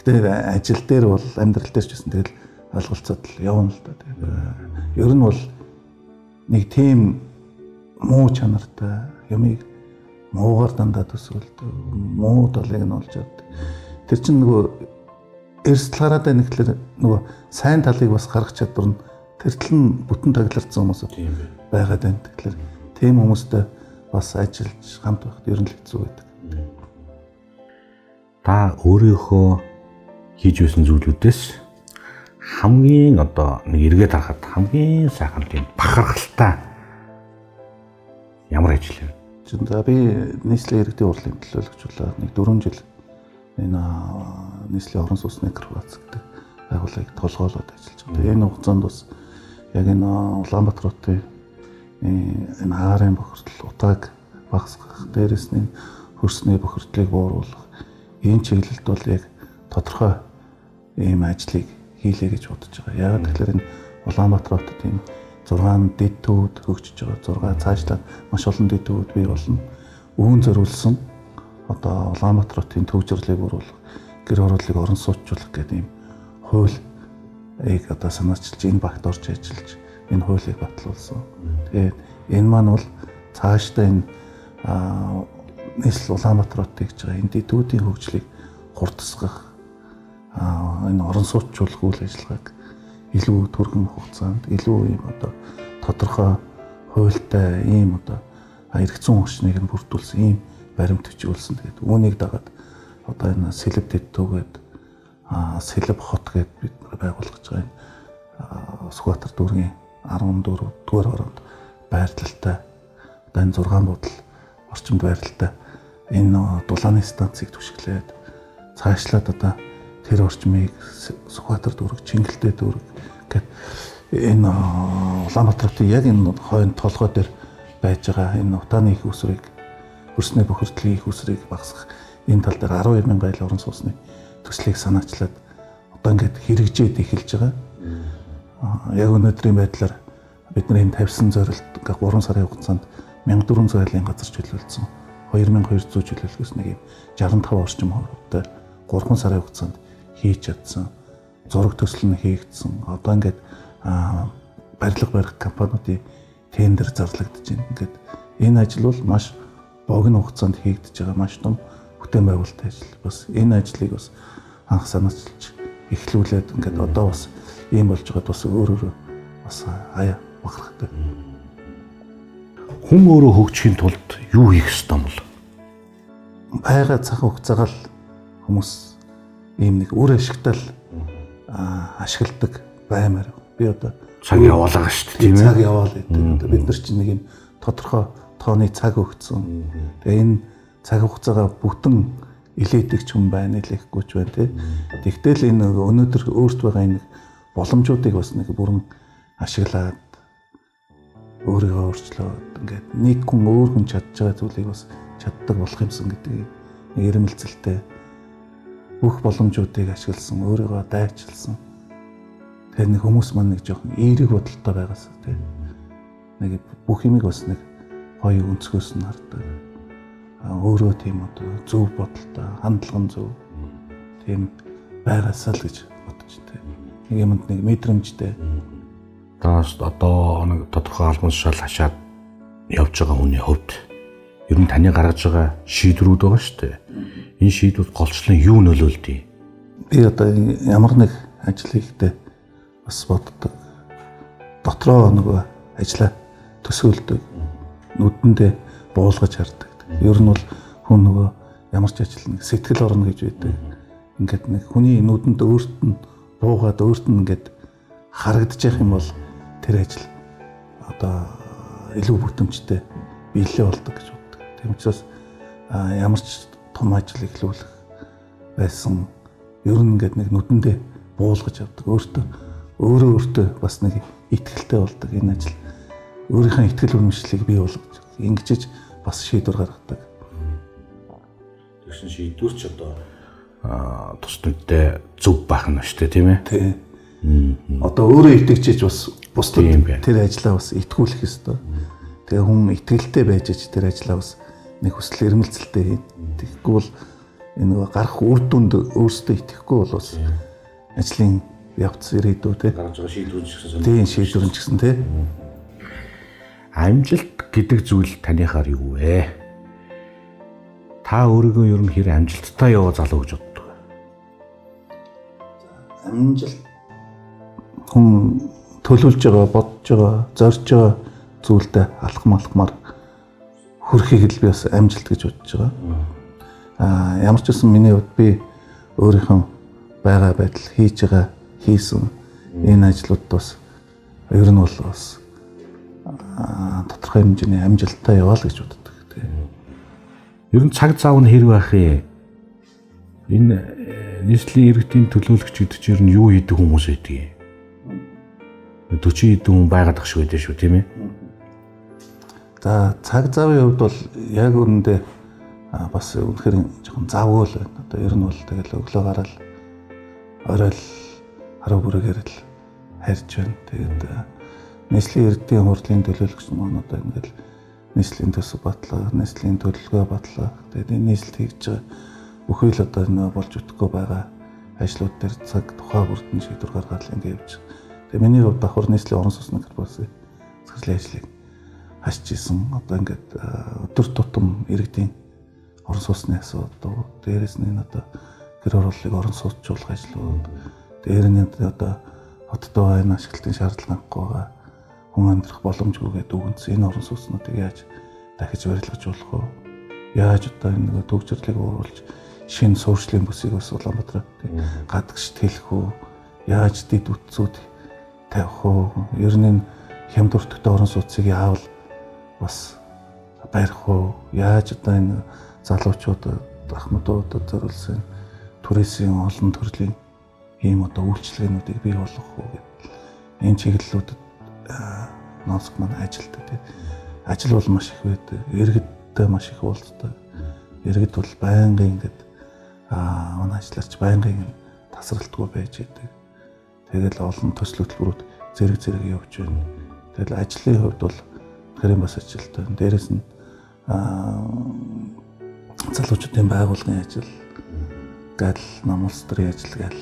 Speaker 2: Тэгтээ ажил дээр бол амьдрал дээр ч гэсэн тэгэл ойлголцоод л явна л да. Ер нь бол нэг тийм муу чанартай юмыг муугаар дандаа төсөөлдөг, муу талыг нь олж авдаг. Тэр чинь нөгөө эрсдэл хараад байна гэхэлэр нөгөө сайн талыг бас гаргах чадвар нь тэртэл нь бүтэн таглагдсан хүмүүс байгаад байна. Тэгэхээр тийм хүмүүстэй бас ажиллаж хамт байхад ер нь л хэцүү байдаг.
Speaker 1: Та өөрийнхөө хийж байсан зүйлүүдээс хамгийн одоо нэг эргээд харахад хамгийн сайхан тийм бахархалтай ямар ажил вэ?
Speaker 2: За би нийслэлийн иргэдийн урлын төлөөлөгч болоод нэг 4 жил энэ нийслэлийн орон сууцны корпорац гэдэг байгууллагыг толгойлоод ажиллаж байгаа. Энэ хугацаанд бас яг энэ Улаанбаатар хотын энэ хаарын бохирдол утааг багасгах, дээрэс нь хөрсний бохирдлыг бууруулах энэ чиглэлд бол яг тодорхой ийм ажлыг хийлээ гэж бодож байгаа. Яг тэгэхээр энэ Улаанбаатар хотод ийм 6 дэд төвд хөгжиж байгаа. 6 цаашлаад маш олон дэд төвд бий болно. Үүн зориулсан одоо Улаанбаатар хотын төвчрлийг бууруулах, гэр хорооллыг орон сууцчлах гэдэг ийм хуулийг одоо санаачилж энэ багт орж ажиллаж энэ хуулийг батлуулсан. Тэгээд энэ маань бол цаашдаа энэ нийслэл Улаанбаатар хотыг гэж байгаа энэ дэд төвийн хөгжлийг хурдсгах энэ орон сууцчлах үйл ажиллагааг илүү түргэн хугацаанд илүү ийм одоо тодорхой хуультай ийм одоо эргэцэн орчныг нь бүрдүүлсэн ийм баримт бичүүлсэн. Тэгээд үүнийг дагаад одоо энэ Сэлэв дэд төвгээд Сэлэв хот гээд бид байгуулж байгаа энэ Сүхбаатар дүүргийн 14 дугаар хороонд байрлалтай одоо энэ 6 бодол орчимд байрлалтай энэ дулааны станцыг түшиглээд цаашлаад одоо тэр орчмыг Сүхбаатар дүүрэг, Чингэлтэй дүүрэг гэхэд энэ Улаанбаатар хотын яг энэ хойно толгой дээр байж байгаа энэ утааны их усрыг, хөрсний бохирдлын их усрыг багасгах энэ тал дээр 12,000 айл орон сууцны төслийг санаачлаад одоо ингээд хэрэгжээд эхэлж байгаа. Яг өнөөдрийн байдлаар бидний энэ тавьсан зорилт 3 сарын хугацаанд 1400 айлын газар чөлөөлсөн, 2200 чөлөөлөхөөс нэг юм 65 орчим хувьтай 3 сарын хугацаанд хийж чадсан, зураг төсөл нь хийгдсэн. Одоо ингээд барилга барих компаниудын тендер зарлагдаж байна. Ингээд энэ ажил бол маш богино хугацаанд хийгдэж байгаа маш том бүтээн байгуулалтын ажил. Бас энэ ажлыг бас анх санаачилж эхлүүлээд ингээд одоо бас ийм болж байгаад бас өөрөөрөө бас аяа бахархдаг.
Speaker 1: Хүн өөрөө хөгжихийн тулд юу хийх ёстой юм бол?
Speaker 2: Байга цаг хугацаагаар хүмүүс ийм нэг үр ашигтай л ашигладаг баймаар. Би одоо
Speaker 1: цаг яваалгаа шүү дээ тийм ээ.
Speaker 2: Цаг яваал гэдэг. Бид нар чинь нэг юм тодорхой тооны цаг өгсөн. Тэгээ энэ цаг хугацаагаа бүтэн илээдэг ч юм байна, илээхгүй ч байна тий. Тэгтэл энэ өнөөдөр өөрт байгаа энэ боломжуудыг бас нэг бүрэн ашиглаад өөрийгөө өөрчлөөд ингээд нэг хүн өөр хүн чадж байгаа зүйлийг бас чаддаг болох юмсан гэдэг нэг эрмэлзэлтэй бүх боломжуудыг ашигласан, өөрийгөө дайчилсан. Тэгэхээр нэг хүмүүс маань нэг жоохон эерэг бодолтой байгаас тий. Нэг бүх юмыг бас нэг гоё өнцгөөс нь хардаг. Өөрөө тийм одоо зөв бодолтой, хандлага нь зөв тийм байгаасаа л гэж бодож тий. Нэг юмд нэг мэдрэмжтэй.
Speaker 1: Одоо нэг тодорхой албан тушаал хашаад явж байгаа хүний хувьд ер нь таны гаргаж байгаа шийдвэрүүд байгаа шүү дээ. Энэ шийдвэрт голчлон юу нөлөөлдөг?
Speaker 2: Би одоо ямар нэг ажил хийхдээ бас боддог. Дотроо нөгөө ажлаа төсөөлдөг. Нүдэндээ буулгаж хардаг. Ер нь бол хүн нөгөө ямар ч ажил нэг сэтгэл орно гэж байдаг. Ингээд нэг хүний нүдэнд өөрт нь буугаад өөрт нь ингээд харагдаж явах юм бол тэр ажил одоо илүү бүтэмжтэй биелээ болдог гэж боддог. Тийм учраас ямар ч том ажил эхлүүлэх байсан ер нь ингээд нэг нүдэндээ буулгаж авдаг. Өөртөө бас нэг ихтгэлтэй болдог энэ ажил. Өөрийнхөө ихтгэл үнэмшлийг бий болгож, ингэж бас шийдвэр гаргадаг.
Speaker 1: Тэгсэн шийдвэр ч одоо тус нүдтэй зөв байх нь шүү дээ, тийм ээ.
Speaker 2: Тий. Одоо өөрөө итгэжиж бас бусдад тэр ажлаа бас итгүүлэх ёстой. Тэгээ хүн итгэлтэй байж тэр ажлаа бас нэг хүсэл эрмэлзэлтэй хийн. Тэгэхгүй бол энэ нэг гарах үр дүнд өөрсдөө итгэхгүй бол бас ажлын явц ирээдүй тий.
Speaker 1: Гарч байгаа шийдвэр ч гэсэн.
Speaker 2: Тийм шийдвэр ч гэсэн тий.
Speaker 1: Амжилт гэдэг зүйл танихаар юу вэ? Та өөрийгөө ер нь хэр амжилттай яваа залуу гэж боддог вэ?
Speaker 2: Амжилт хүн төлөвлөж байгаа, бодож байгаа, зорж байгаа зүйлдээ алхмаар хүрэхийг л би бас амжилт гэж бодож байгаа. Ямар ч үсэн миний хувьд би өөрийнхөө байгаа байдал хийсэн энэ ажлууд бас ер нь бол бас тодорхой хэмжээний амжилттай яваа л гэж боддог.
Speaker 1: Ер нь цаг зав нь хэрэг байх юм. Энэ нийслэлийн иргэдийн төлөөлөгч гэдэг чинь ер нь юу хийдэг хүмүүс байдаг юм? 40 хэдэн хүн байгаад ах шүү дээ шүү, тийм ээ.
Speaker 2: За цаг завын хувьд бол яг үүндээ бас үнэхээр жоохон завгүй л байна. Одоо ер нь бол тэгэл өглөө гараад орой л хараа бүрээгээр л харж байна. Тэгээд нийслэлийн иргэдийн хурлын төлөөлөгч маань одоо ингээл нийслэлийн төсөв батлаа, нийслэлийн төлөвлөгөө батлаа. Тэгээд энэ нийслэлд хийж байгаа бүхий л одоо нөө болж өгөхгүй байгаа ажлууд дээр цаг тухай бүрдэн шийдвэр гаргаад л ингээд явж. Тэгээд миний хувьд давхар нийслэлийн орон сууцны корпорацийн захирлын ажлыг хашиж исэн. Одоо ингээд өдөр тутам иргэдийн орон сууцны асуудал, дээрээс нь одоо гэр ороллыг орон сууцжуулах ажлууд, дээр нь одоо хоттой байрны ашиглалтын шаардлагагүй байгаа хүн амьдрах боломжгүйгээ дүгнсэн энэ орон сууцнуудыг яаж дахиж барилгаж болох вэ? Яаж одоо энэ нэг төгсрлийг оруулж шинэ суурьшлийн бүсийг бас Улаанбаатар гадагш тэлэх үү? Яаж дэд үтцүүд тавих уу? Ер нь хямд өртөгтэй орон сууцыг яавал бас барих уу? Яаж одоо энэ залуучуудад ахмадуудад зориулсан түрээсийн олон төрлийн ийм одоо үйлчлэгээнүүдийг бий болгох уу гэдэг энэ чиглэлүүдэд нооск маань ажилтдаг. Ажил бол маш их байдаг. Иргэдтэй маш их уулздаг. Иргэд бол байнгын ингээд манай ажлаарч байнгын тасралтгүй байж байдаг. Тэгэл олон төсөл хөтөлбөрүүд зэрэг явж байна. Тэгэл ажлын хувьд бол хэрэг бас ажилтдаг. Дээрээс нь залуучуудын байгууллагын ажил, гал ном улс төрийн ажил гал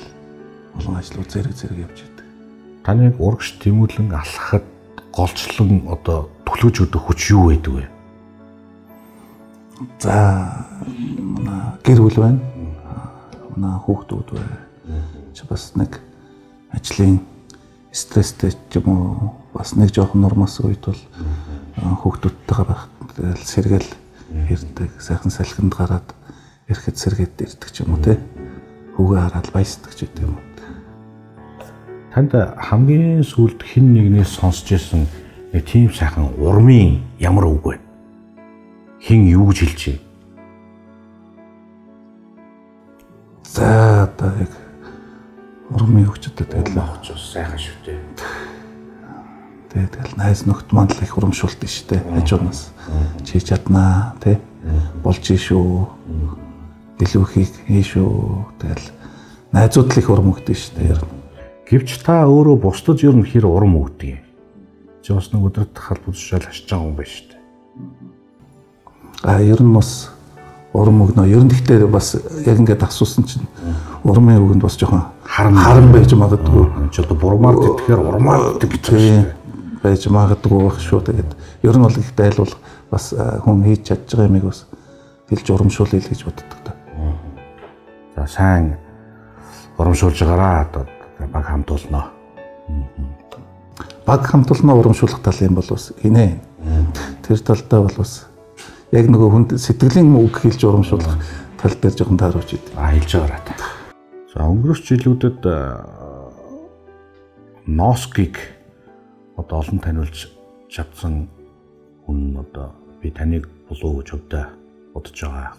Speaker 2: олон ажлууд зэрэг явж байдаг.
Speaker 1: Таныг урагш тэмүүлэн алхахад голчлон одоо төлөөж өгөх хүч юу байдаг вэ?
Speaker 2: За гэр бүл байна. Манай хүүхдүүд байна. Чи бас нэг ажлын стресстэй ч юм уу бас нэг жоохон нормас үед бол хүүхдүүдтэйгээ байх тэгэл сэргээл ирдэг, сайхан салхинд гараад ирэхэд сэргээд ирдэг ч юм уу те. Хүүгээ хараад баясдаг ч гэдэг юм уу.
Speaker 1: Танд хамгийн сүүлд хэн нэгнээс сонсч байсан нэг тийм сайхан урмын ямар үг вэ? Хэн юу гэж хэлж байна? За одоо яг урмын өгчөдөд тэгэл авч бас сайхан шүү дээ.
Speaker 2: Тэгэл найз нөхд маань л их урамшуулдаг шүү дээ. Хажуунаас чи чаднаа тий болж шүү. Илүү хийх шүү. Тэгэл найзууд л их урам өгдөг шүү дээ.
Speaker 1: Гэвч та өөрөө бусдад ер нь хэр урам өгдөг юм? Чи бас нэг өдөрт халбуцшаал хашиж байгаа юм байна шүү дээ.
Speaker 2: Ер нь бас урам өгнө. Ер нь гэхдээ бас яг ингээд асуусан чинь урмын үгэнд бас жоохон харан байж магадгүй.
Speaker 1: Чи одоо бурмаар тэтгэхээр урмаар гэдэг чинь
Speaker 2: байж магадгүй байх шүү. Тэгээд ер нь бол ихтэй айлвал бас хүн хийж чадж байгаа юмыг бас хэлж урамшуулъя гэж боддог та.
Speaker 1: За сайн урамшуулж байгаараа одоо баг хамтуулнаа.
Speaker 2: Баг хамтуулнаа урамшуулах тал юм бол бас хийнэ. Тэр талдаа бол бас яг нөгөө хүнд сэтгэлийн үг хэлж урамшуулах тал дээр жоохон тааруулж идэв.
Speaker 1: Хэлж байгаараа та. За өнгөрөх жилүүдэд носкийг одоо олон таниулж чадсан хүн одоо би таныг болов гэж хөвдөө бодож байгаа.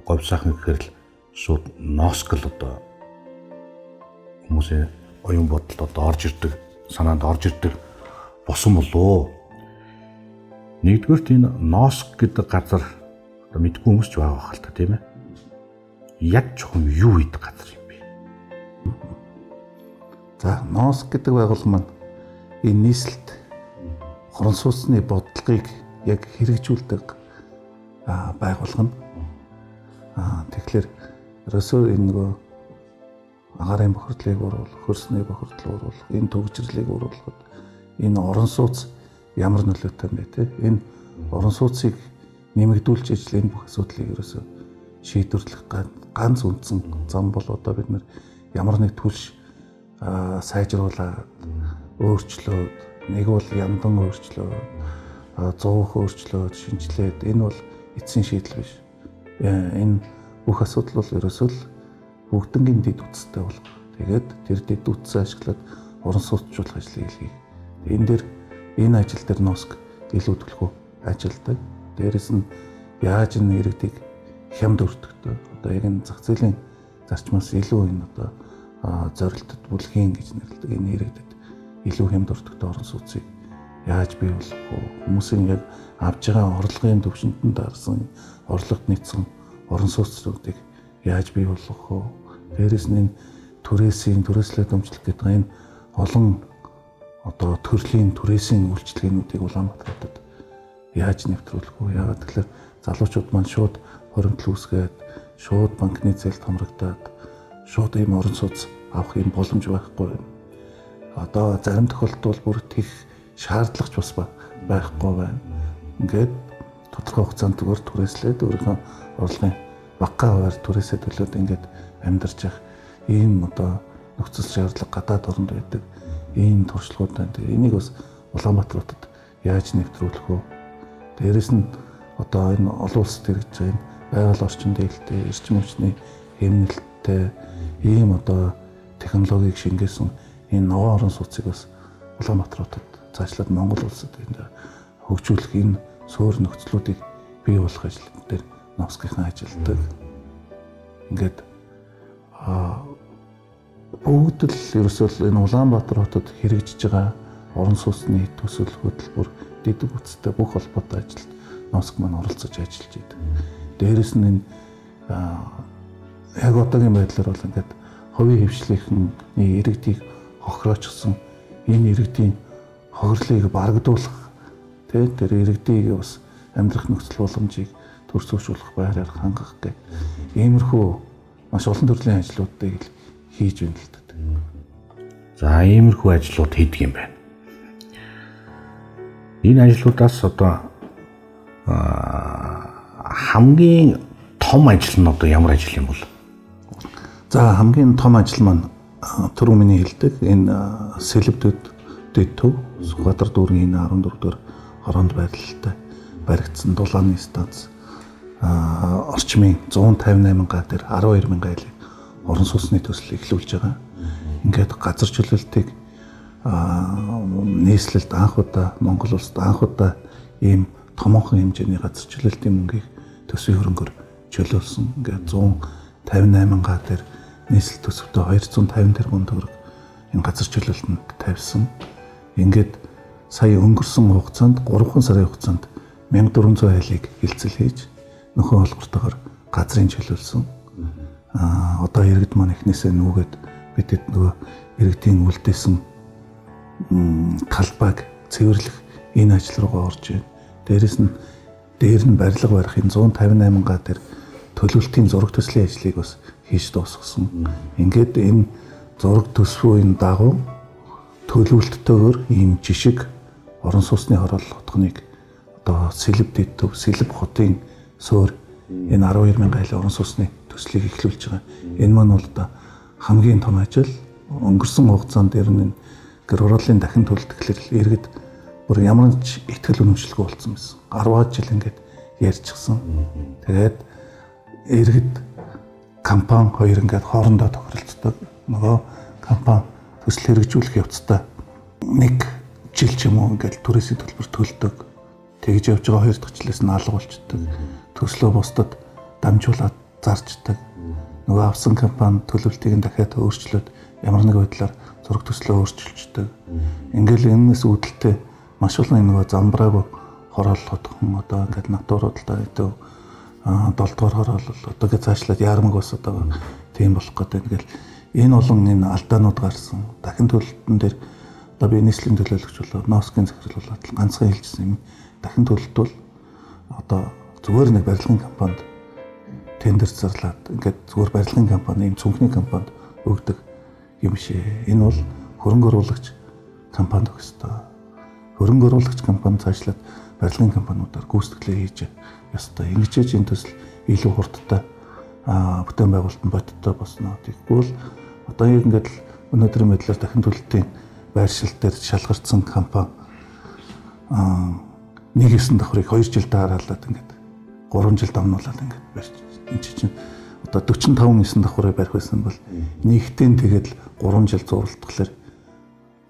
Speaker 1: Говь сайхан гэхээр л шууд носкл одоо хүмүүсийн оюун бодолд одоо орж ирдэг, санаанд орж ирдэг босон болоо. Нэгдүгürt энэ Носк гэдэг газар одоо мэдгүй хүмүүс ч байгаа хэл та тийм ээ. Яг чухам юу хийдэг газар юм бэ?
Speaker 2: За, Носк гэдэг байгууллага маань энэ нийслэлд хорон сууцны бодлогыг яг хэрэгжүүлдэг байгууллага нь. Тэгэхээр ерөөсөө энэ нөгөө агаарын бохирдлыг оруулах, хөрсний бохирдлыг оруулах, энэ төгжрлийг оруулахад энэ орон сууц ямар нөлөөтэй юм бэ те? Энэ орон сууцыг нэмэгдүүлж ижил энэ бүх асуудлыг ерөөсөө шийдвэрлэх ганц үндсэн зам бол одоо бид нар ямар нэг түлш сайжруулаад өөрчлөөд нэг бол яндан өөрчлөөд 100% өөрчлөөд шинжилээд энэ бол эцсийн шийдэл биш. Энэ бүх асуудал бол ерөөсөө л бүгднгийн дэд үтстэй болох. Тэгээд тэр дэд үтсээ ашиглаад орон сууцчлуулах ажлыг хийх. Энэ дээр энэ ажил дээр Носк илүү төлхөө ажилладаг. Дээрээс нь яаж энэ иргэдийг хямд өртгөдөө одоо яг энэ зах зээлийн зарчмаас илүү энэ одоо зорилтод бүлгийн гэж нэрлэдэг энэ иргэдэд илүү хямд өртгөдөө орон сууцыг яаж бий болгох вэ? Хүмүүсийн яг авж байгаа орлогын төвшөнтөнд дарсан орлогот нийцсэн орон сууцнуудыг яаж бий болгох вэ? Дээрээс нь түрээслээ дэмжлэх гэдэг энэ олон одоо төрлийн түрээсийн үйлчлэгээнүүдийг Улаанбаатар хотод яаж нэвтрүүлэх вэ? Яагаад гэвэл залуучууд маань шууд хоримтлал үүсгээд, шууд банкны зээлд хамрагдаад, шууд ийм орон сууц авах юм боломж байхгүй байна. Одоо зарим тохиолдолд бүр тийх шаардлагач бас байхгүй байна. Ингээд тодорхой хугацаанд зүгээр түрээслээд өөрийнхөө орлогын багахан хуваар түрээсээ төлөөд ингээд амьдарч явах ийм одоо нөхцөл шаардлага гадаад оронд байдаг. Ийм туршлагууд байна. Энийг бас Улаанбаатар хотод яаж нэвтрүүлэх вэ? Дээрээс нь одоо энэ олон улсад хэрэгжиж байгаа байгаль орчин дэвлэлтэй, эрчим хүчний хэмнэлттэй ийм одоо технологиг шингээсэн энэ ногоон орон сууцыг бас Улаанбаатар хотод цаашлаад Монгол улсад хөгжүүлэх энэ суурь нөхцлүүдийг бий болгох ажил дээр Носкийнхан ажилладаг. Ингээд бүгд л ерөөсөө энэ Улаанбаатар хотод хэрэгжиж байгаа орон сууцны төсөл хөтөлбөр дэдэг үсттэй бүх холбоотой ажилд Носк маань оролцож ажиллаж байдаг. Дээрээс нь энэ яг одоогийн байдлаар бол ингээд хувийн хвшлийнхний иргэдийг хохироочсон энэ иргэдийн хохирлыг барагдуулах тэр иргэдийг бас амьдрах нөхцөл боломжийг төрсөвшүүлэх байраар хангах гэх иймэрхүү маш олон төрлийн ажлуудыг хийж байна л дээ.
Speaker 1: За иймэрхүү ажлууд хийдэг юм байна. Энэ ажлуудаас одоо хамгийн том ажил нь одоо ямар ажил юм бол?
Speaker 2: За хамгийн том ажил маань түрүү миний хэлдэг энэ сэлбэдүүд төв Сүхбаатар дүүргийн 14 дугаар хороонд байрлалтай баригдсан дулааны станц орчмын 158 га дээр 12 мянган айлын орон сууцны төсөл эхлүүлж байгаа. Ингээд газар чөлөөлтийг нийслэлд анх удаа Монгол улсад анх удаа ийм томоохон хэмжээний газар чөлөөлтийн мөнгийг төсвийн хөрөнгөөр чөлөөлсөн. Ингээд 158 га дээр нийслэл төсөвтөө 250 тэрбум төгрөг энэ газар чөлөөлтөнд тавьсан. Ингээд сая өнгөрсөн хугацаанд 3 сарын хугацаанд 1400 айлыг хилцэл хийж нөхөн холбортойгоор газрын чөлөөлсөн. Одоо иргэд маань эхнээсээ нүгэд бидэд нөгөө иргэдийн үлдээсэн талбайг цэвэрлэх энэ ажил руугаа орж байна. Дээр нь барилга барих энэ 158 га дээр төлөвлөлтийн зураг төслийн ажлыг бас хийж дуусгасан. Ингээд энэ зураг төсвийн дагуу төлөвлөлттөөр ийм жишг орон сууцны хороолол хотгоныг одоо сэлб төв сэлб хотын суур энэ 12 мянган айлын орон сууцны төслийг эхлүүлж байгаа. Энэ маань бол одоо хамгийн том ажил. Өнгөрсөн хугацаанд ер нь гэр хорооллын дахин төлөлтөөр иргэд бүр ямар ч ихтгэл үнэмшилгүй болсон байсан. 10-аад жил ингээд ярьчихсан. Тэгээд иргэд компани хоёр ингээд хоорондоо тохиролцдог. Нөгөө компани төсөл хэрэгжүүлэх явцдаа 1 жил ч юм уу ингээд түрээсийн төлбөр төлдөг. Тэгж явж байгаа 2 дахь жилээс нь алга болчдөг. Төслөө бусдад дамжуулаад зарчдаг. Нөгөө авсан компани төлөвлөлтийг нь дахиад өөрчлөөд ямар нэг байдлаар зураг төслөө өөрчилждэг. Ингээл энэс үүдэлтэй маш олон нөгөө замбраагүй хорооллоход хүн одоо ингээд натууруудаа өдөө 7 дугаар хороол одоо гэж цаашлаад яармаг бас одоо тийм болох гэдэг. Ингээл энэ олон энэ алдаанууд гарсан. Дахин төлөлтөн дээр одоо би нийслэлийн төлөөлөгч болоод ноосгийн захирлуулаад ганцхан хэлжсэн юм. Дахин төлөлт бол одоо зүгээр нэг барилгын компанид тендер зарлаад ингээд зүгээр барилгын компани, ийм цүнхний компанид өгдөг юм шээ. Энэ бол хөрөнгө оруулагч компани гэх ёстой. Хөрөнгө оруулагч компани цаашлаад барилгын компаниудаар гүйцэтгэлээ хийж ёстой. Ингэж энэ төсөл илүү хурдтай бүтээн байгуулалтанд бодиттой босноо. Тэгвэл одоо ингээд өнөөдрийн байдлаар дахин төлөлтийн байршил дээр шалгартсан компани 1/9 давхрыг 2 жил дараалаад ингээд 3 жил давнуулаад ингээд барьж энэ чинь одоо 45/9 давхрыг барих байсан бол нэгтэн тэгээд 3 жил зурлтглаар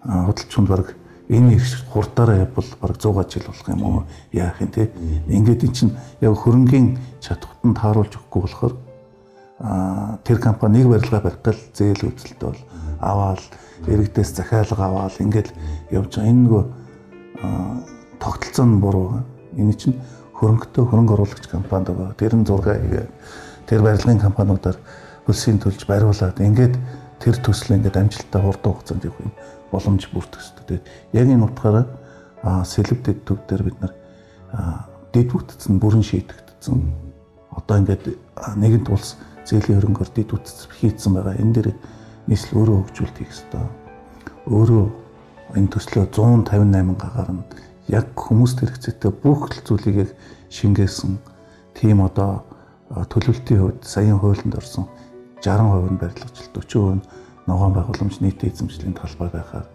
Speaker 2: худалчинд баг энэ их хурдаараа явбал баг 100 жил болох юм уу яах юм те. Ингээд эн чинь яг хөрөнгийн чадхтанд тааруулж өгөхгүй болохоор тэр компани нэг барилга барих гал зээл үзэлтэй бол аваад иргэдээс захиалга аваад ингээд явж байгаа. Энэ нөгөө тогтолцоо нь буруу. Энэ чинь хөрөнгө оруулагч компани байгаа. Тэр нь зураг хийгээд тэр барилгын компаниудаар хөлсийн төлж бариулаад ингээд тэр төсөл ингээд амжилттай хурдан хугацаанд явах юм боломж бүрдэх ёстой. Яг энэ утгаараа сэлб дэд төв дээр бид нар дэд бүтцэн бүрэн шийдэгдсэн. Одоо ингээд нэгэнт улс зээлийн хөрөнгөөр дэд бүтц хийцэн байгаа. Энэ дээр нийслэл өөрөө хөгжүүлэлт хийх ёстой. Өөрөө энэ төслөө 158 гагаар нь яг хүмүүст хэрэгцээтэй бүх зүйлийг шингээсэн тийм одоо төлөвлөлтийн хувьд саяын хуулинд орсон 60% нь барилгачлалт, 40% нь ногоон байгууламж нийтийн эзэмшлийн талбай байхаар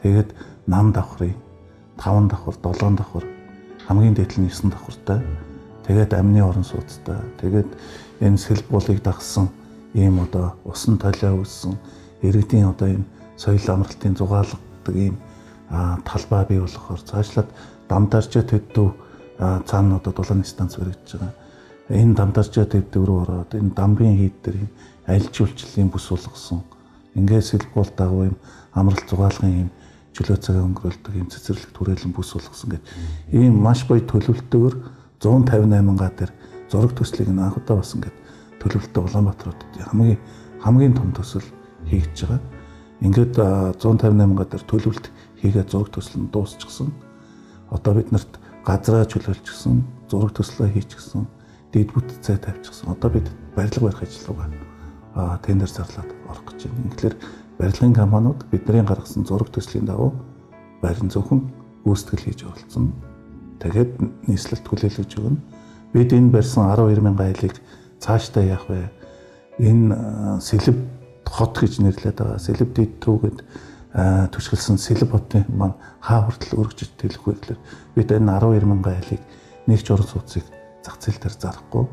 Speaker 2: тэгээд нам давхрын 5 давхар, 7 давхар хамгийн дээд нь 9 давхартай тэгээд амны орон сууцтай тэгээд энэ сэлб булыг дагсан ийм одоо усан толио үүссэн иргэдийн одоо ийм соёл амралтын зугаалгадаг ийм талбай бий болохоор цаашлаад дамдарчаа төдөө цаана одоо дулааны станц баригдаж байгаа. Энэ дамдарчаа төдөө рүү ороод энэ дамбын хийд дээр аль жуулчлалын бүс болгосон. Ингээд сэлбүүл дагуу юм амралт зугаалгын юм чөлөө цагаа өнгөрүүлдэг юм цэцэрлэг түрээлэн бүс болгосон гэдэг. Ийм маш гоё төлөвлөлтөөр 158 га дээр зураг төслийг анх удаа бас ингээд төлөвлөлтөд Улаанбаатарт хамгийн том төсөл хийгдэж байгаа. Ингээд 158 га дээр төлөвлөлт хийгээд зураг төсөл нь дуусчихсан. Одоо бид нарт газраа чөлөөлчихсөн, зураг төслөө хийчихсэн, дэд бүтцээ тавьчихсан. Одоо бид барилга барих ажиллагаа тендер зарлаад орох гэж байна. Тэгэхээр барилгын компаниуд бидний гаргасан зураг төслийн дагуу барин зөвхөн гүйцэтгэл хийж оролцсон. Тэгээд нийслэлд хүлээлгэж өгнө. Бид энэ барьсан 12,000 айлыг цаашдаа яах вэ? Энэ сэлб хот гэж нэрлэдэг байгаа. Сэлб дэд төвгөд төшгөлсөн сэлб хотын маань хаа хүртэл өргөжж тэлэх вэ гэхээр бид энэ 12,000 айлыг нэг ч орон сууцыг зах зээл дээр зарахгүй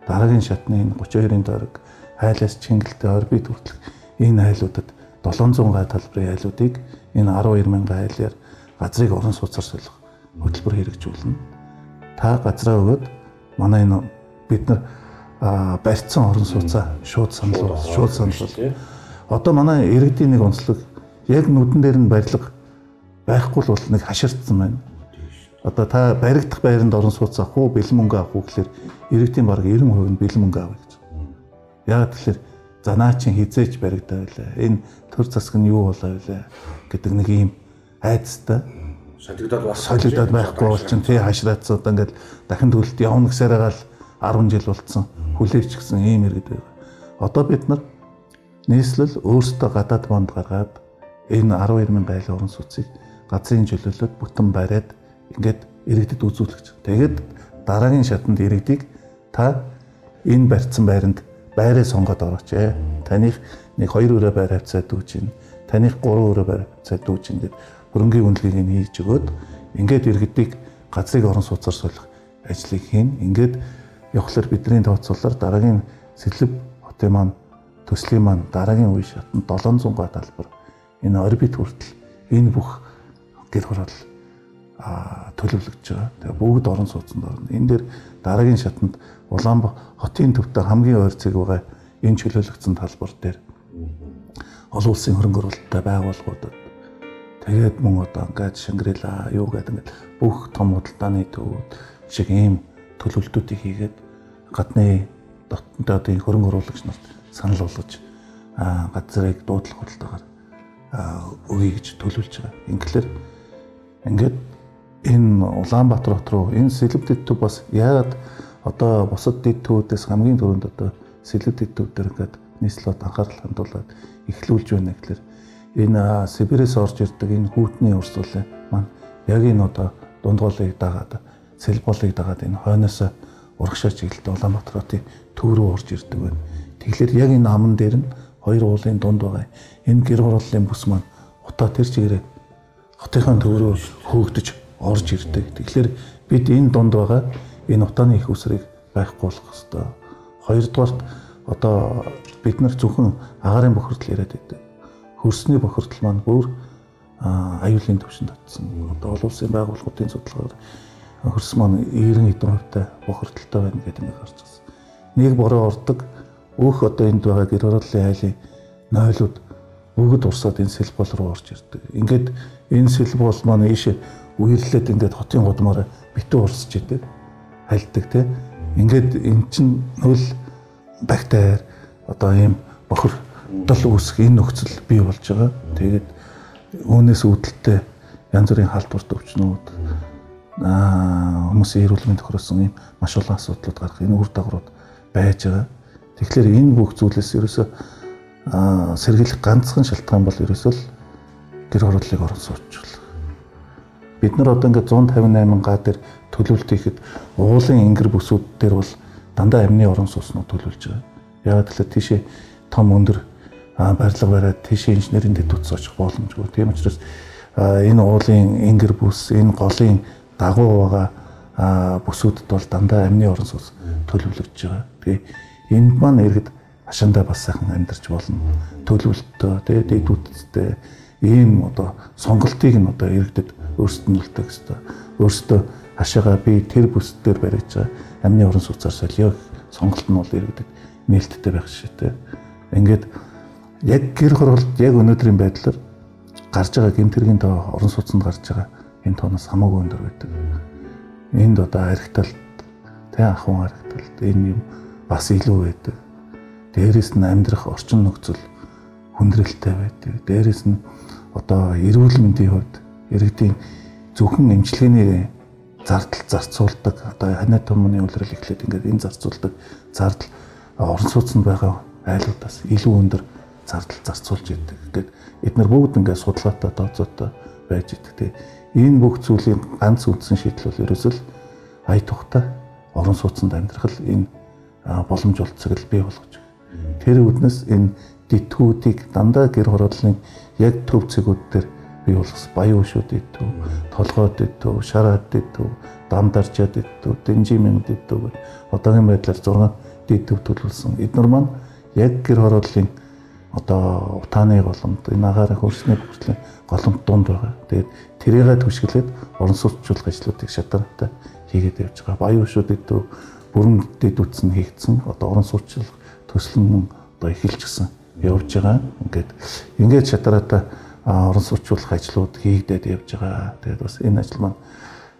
Speaker 2: дараагийн шатны энэ 32-ын дөрөг хайлаас Чингэлтэй орбит хүртэл энэ айлуудад 700 га талбарын айлуудыг энэ 12,000 айлаар газрыг орон сууцаар солих хөтөлбөр хэрэгжүүлнэ. Та газраа өгөөд манай энэ бид нар барьцсан орон сууцаа шууд санал. Одоо манай иргэдийн нэг онцлог яг нүдэн дээр нь барилга байхгүй л бол нэг хаширдсан байна. Одоо та баригдах байранд орон сууц авах уу, бэлэн мөнгө авах уу гэхээр иргэдийн бараг 90% нь бэлэн мөнгө авах гэж. Яг тэгэхээр за наа чин хизээч баригдаа байлаа. Энэ төр засаг нь юу болоо вэ гэдэг нэг ийм айцтай солигдоод байхгүй бол чин тий хашраацсан одоо ингээд дахин төлөлт явна гэсээр байгаа л 10 жил болцсон хүлээч гисэн ийм иргэд байгаа. Одоо бид нар нийслэл өөрсдөө гадаад бонд гаргаад энэ 12,000 айлын орон сууцыг газрын чөлөөлөлд бүтэн бариад ингээд иргэдэд үзүүлэх гэж. Тэгээд дараагийн шатанд иргэдийг та энэ барьцсан байранд байраа сонгоод орооч. Таних нэг 2 өрөө байр хавцаад дүүж ин. Таних 3 өрөө байр хавцаад дүүж ин гэдэг хөрөнгийн үнэлгээг нь хийж өгөөд ингээд иргэдийг газрыг орон сууцаар солих ажлыг хийн. Ингээд явхлаар бидний тооцоололоор дараагийн сэлб хотын маань төслийн маань дараагийн үе шатанд 700 га талбар энэ орбит хүртэл энэ бүх гэр хороол төлөвлөгдөж байгаа. Тэгээ бүгд орон сууцанд орно. Энэ дээр дараагийн шатанд Улаанбаатар хотын төвтэй хамгийн ойр цэг байгаа энэ чөлөөлөгдсөн талбар дээр олон улсын хөрөнгө оруулалттай байгууллагуудад Тэгээд мөн одоо ингээд Шангрила юу гэдэг ингээд бүх том худалдааны төвүүд шиг ийм төлөвлөлтүүдийг хийгээд гадны дотнодын хөрөнгө оруулагч нарт санал болгож газрыг дуудлах худалдаагаар өгье гэж төлөвлөж байгаа. Ингээр ингээд энэ Улаанбаатар хот руу энэ Сэлэв дэд төв бас яагаад одоо бусад дэд төвүүдээс хамгийн түрүүнд одоо Сэлэв дэд төв дээр ингээд нийслэлд анхаарал хандуулаад эхлүүлж байна гэхээр энэ Сибирээс орж ирдэг энэ хүүтний урсгалын маань яг энэ одоо дундгоолыг дагаад сэлболыг дагаад энэ хойноос урагшаа чиглэлд Улаанбаатар хотын төв рүү орж ирдэг байна. Тэгэхээр яг энэ аман дээр нь хоёр уулын дунд байгаа энэ гэр хорооллын бүс маань утаа тэр чигээрээ хотынхаа төв рүү хөөгдөж орж ирдэг. Тэгэхээр бид энэ дунд байгаа энэ утааны их усрыг байхгүй болох ёстой. Хоёрдугаарт одоо бид нар зөвхөн агаарын бохирдол яриад байдаг. Хөрсний бохирдол маань бүр аюулын түвшинд татсан. Одоо олон улсын байгууллагуудын судалгаагаар хөрс маань 90% бохирдолтой байна гэдэг нэг харж байна. Нэг бороо ордог өөх одоо энд байгаа гэр хорооллын айлын нойлууд бүгд урсаад энэ сэлбол руу орж ирдэг. Ингээд энэ сэлбол маань ийш үерлээд ингээд хотын гудмаараа битүү урсж идэг. Хайлдаг тий. Ингээд эн чин нөл бактери одоо ийм бохирдол үүсэх энэ нөхцөл бий болж байгаа. Тэгээд үүнээс үүдэлтэй янз бүрийн халдвар төвчнүүд хүмүүсийн эрүүл мэнд тохиросон ийм маш олон асуудлууд гарах энэ үр дагаврууд байж байгаа. Тэгэхээр энэ бүх зүйлээс ерөөсөө сэргийлэх ганцхан шалтгаан бол ерөөсөө гэр хорооллыг орон суучлах. Бид нар одоо ингээд 158 га дээр төлөвлөлт хийхэд уулын ингэр бүсүүд дээр бол дандаа амны орон сууцнууд төлөвлөж байгаа. Яг тэгэхээр тийшээ том өндөр барилга бариад тийшээ инженерийн дэдүүц очих боломжгүй. Тийм учраас энэ уулын ингэр бүс, энэ голын дагуу байгаа бүсүүдэд бол дандаа амны орон сууц төлөвлөж байгаа. Тэгээ энд маань иргэд хашаандаа бас сайхан амьдарч болно. Төлөвлөлтөө тэгээ дэдүүцтэй ийм одоо сонголтыг нь одоо иргэдэд өөрсдөд нь үлдээх ёстой. Өөрсдөө хашаага би тэр бүс дээр барьж байгаа амны орон сууцаар солио сонголт нь бол иргэдэд нээлттэй байх шигтэй. Ингээд яг гэр хороолт яг өнөөдрийн байдлаар гарч байгаа гэмтэргийн тоо орон сууцнд гарч байгаа энэ тооноос хамаагүй өндөр байдаг. Энд одоо архиталт, тэ ахуйн архиталт энэ юм бас илүү байдаг. Дээрээс нь амьдрах орчин нөхцөл хүндрэлтэй байдаг. Дээрээс нь одоо эрүүл мэндийн хувьд иргэдийн зөвхөн эмчилгээний зардал зарцуулдаг одоо ханиад томны үйлрэл эхлээд ингээд энэ зарцуулдаг зардал орон сууцнд байгаа айлуудаас илүү өндөр зардал зарцуулж идэг. Ингээд эдгээр бүгд ингээд судалгаатай тооцоотой байж идэг. Энэ бүх зүйлийн ганц үндсэн шийдэл бол ерөөсөө ая тухтай орон сууцнд амьдрах энэ боломж олцог л бий болгож байна. Тэр үднэс энэ дэтгүүдийг дандаа гэр хорооллын яг төв цэгүүд дээр бий болгос баян шүү дэд төв, толгой дэд төв, шараад дэд төв, дамдарчаа дэд төв, дэнжимэн дэд төв одоогийн байдлаар 6 дэд төв төлөвлөсөн. Эдгээр маань яг гэр хорооллын одоо утааны голомт, энэ агаар хөрсний бүртгэлийн голомт дунд байгаа. Тэгээд тэрийгээ түшиглээд орон сууцчлах ажлуудыг шатартай хийгээд явж байгаа. Баян шүү дэд төв, бүрэн дэд үтс нь хийгдсэн. Одоо орон сууцчлах төсөл нь одоо эхэлчихсэн явж байгаа. Ингээд шатараатай орон сууцчлах ажлууд хийгдээд явж байгаа. Тэгээд бас энэ ажил маань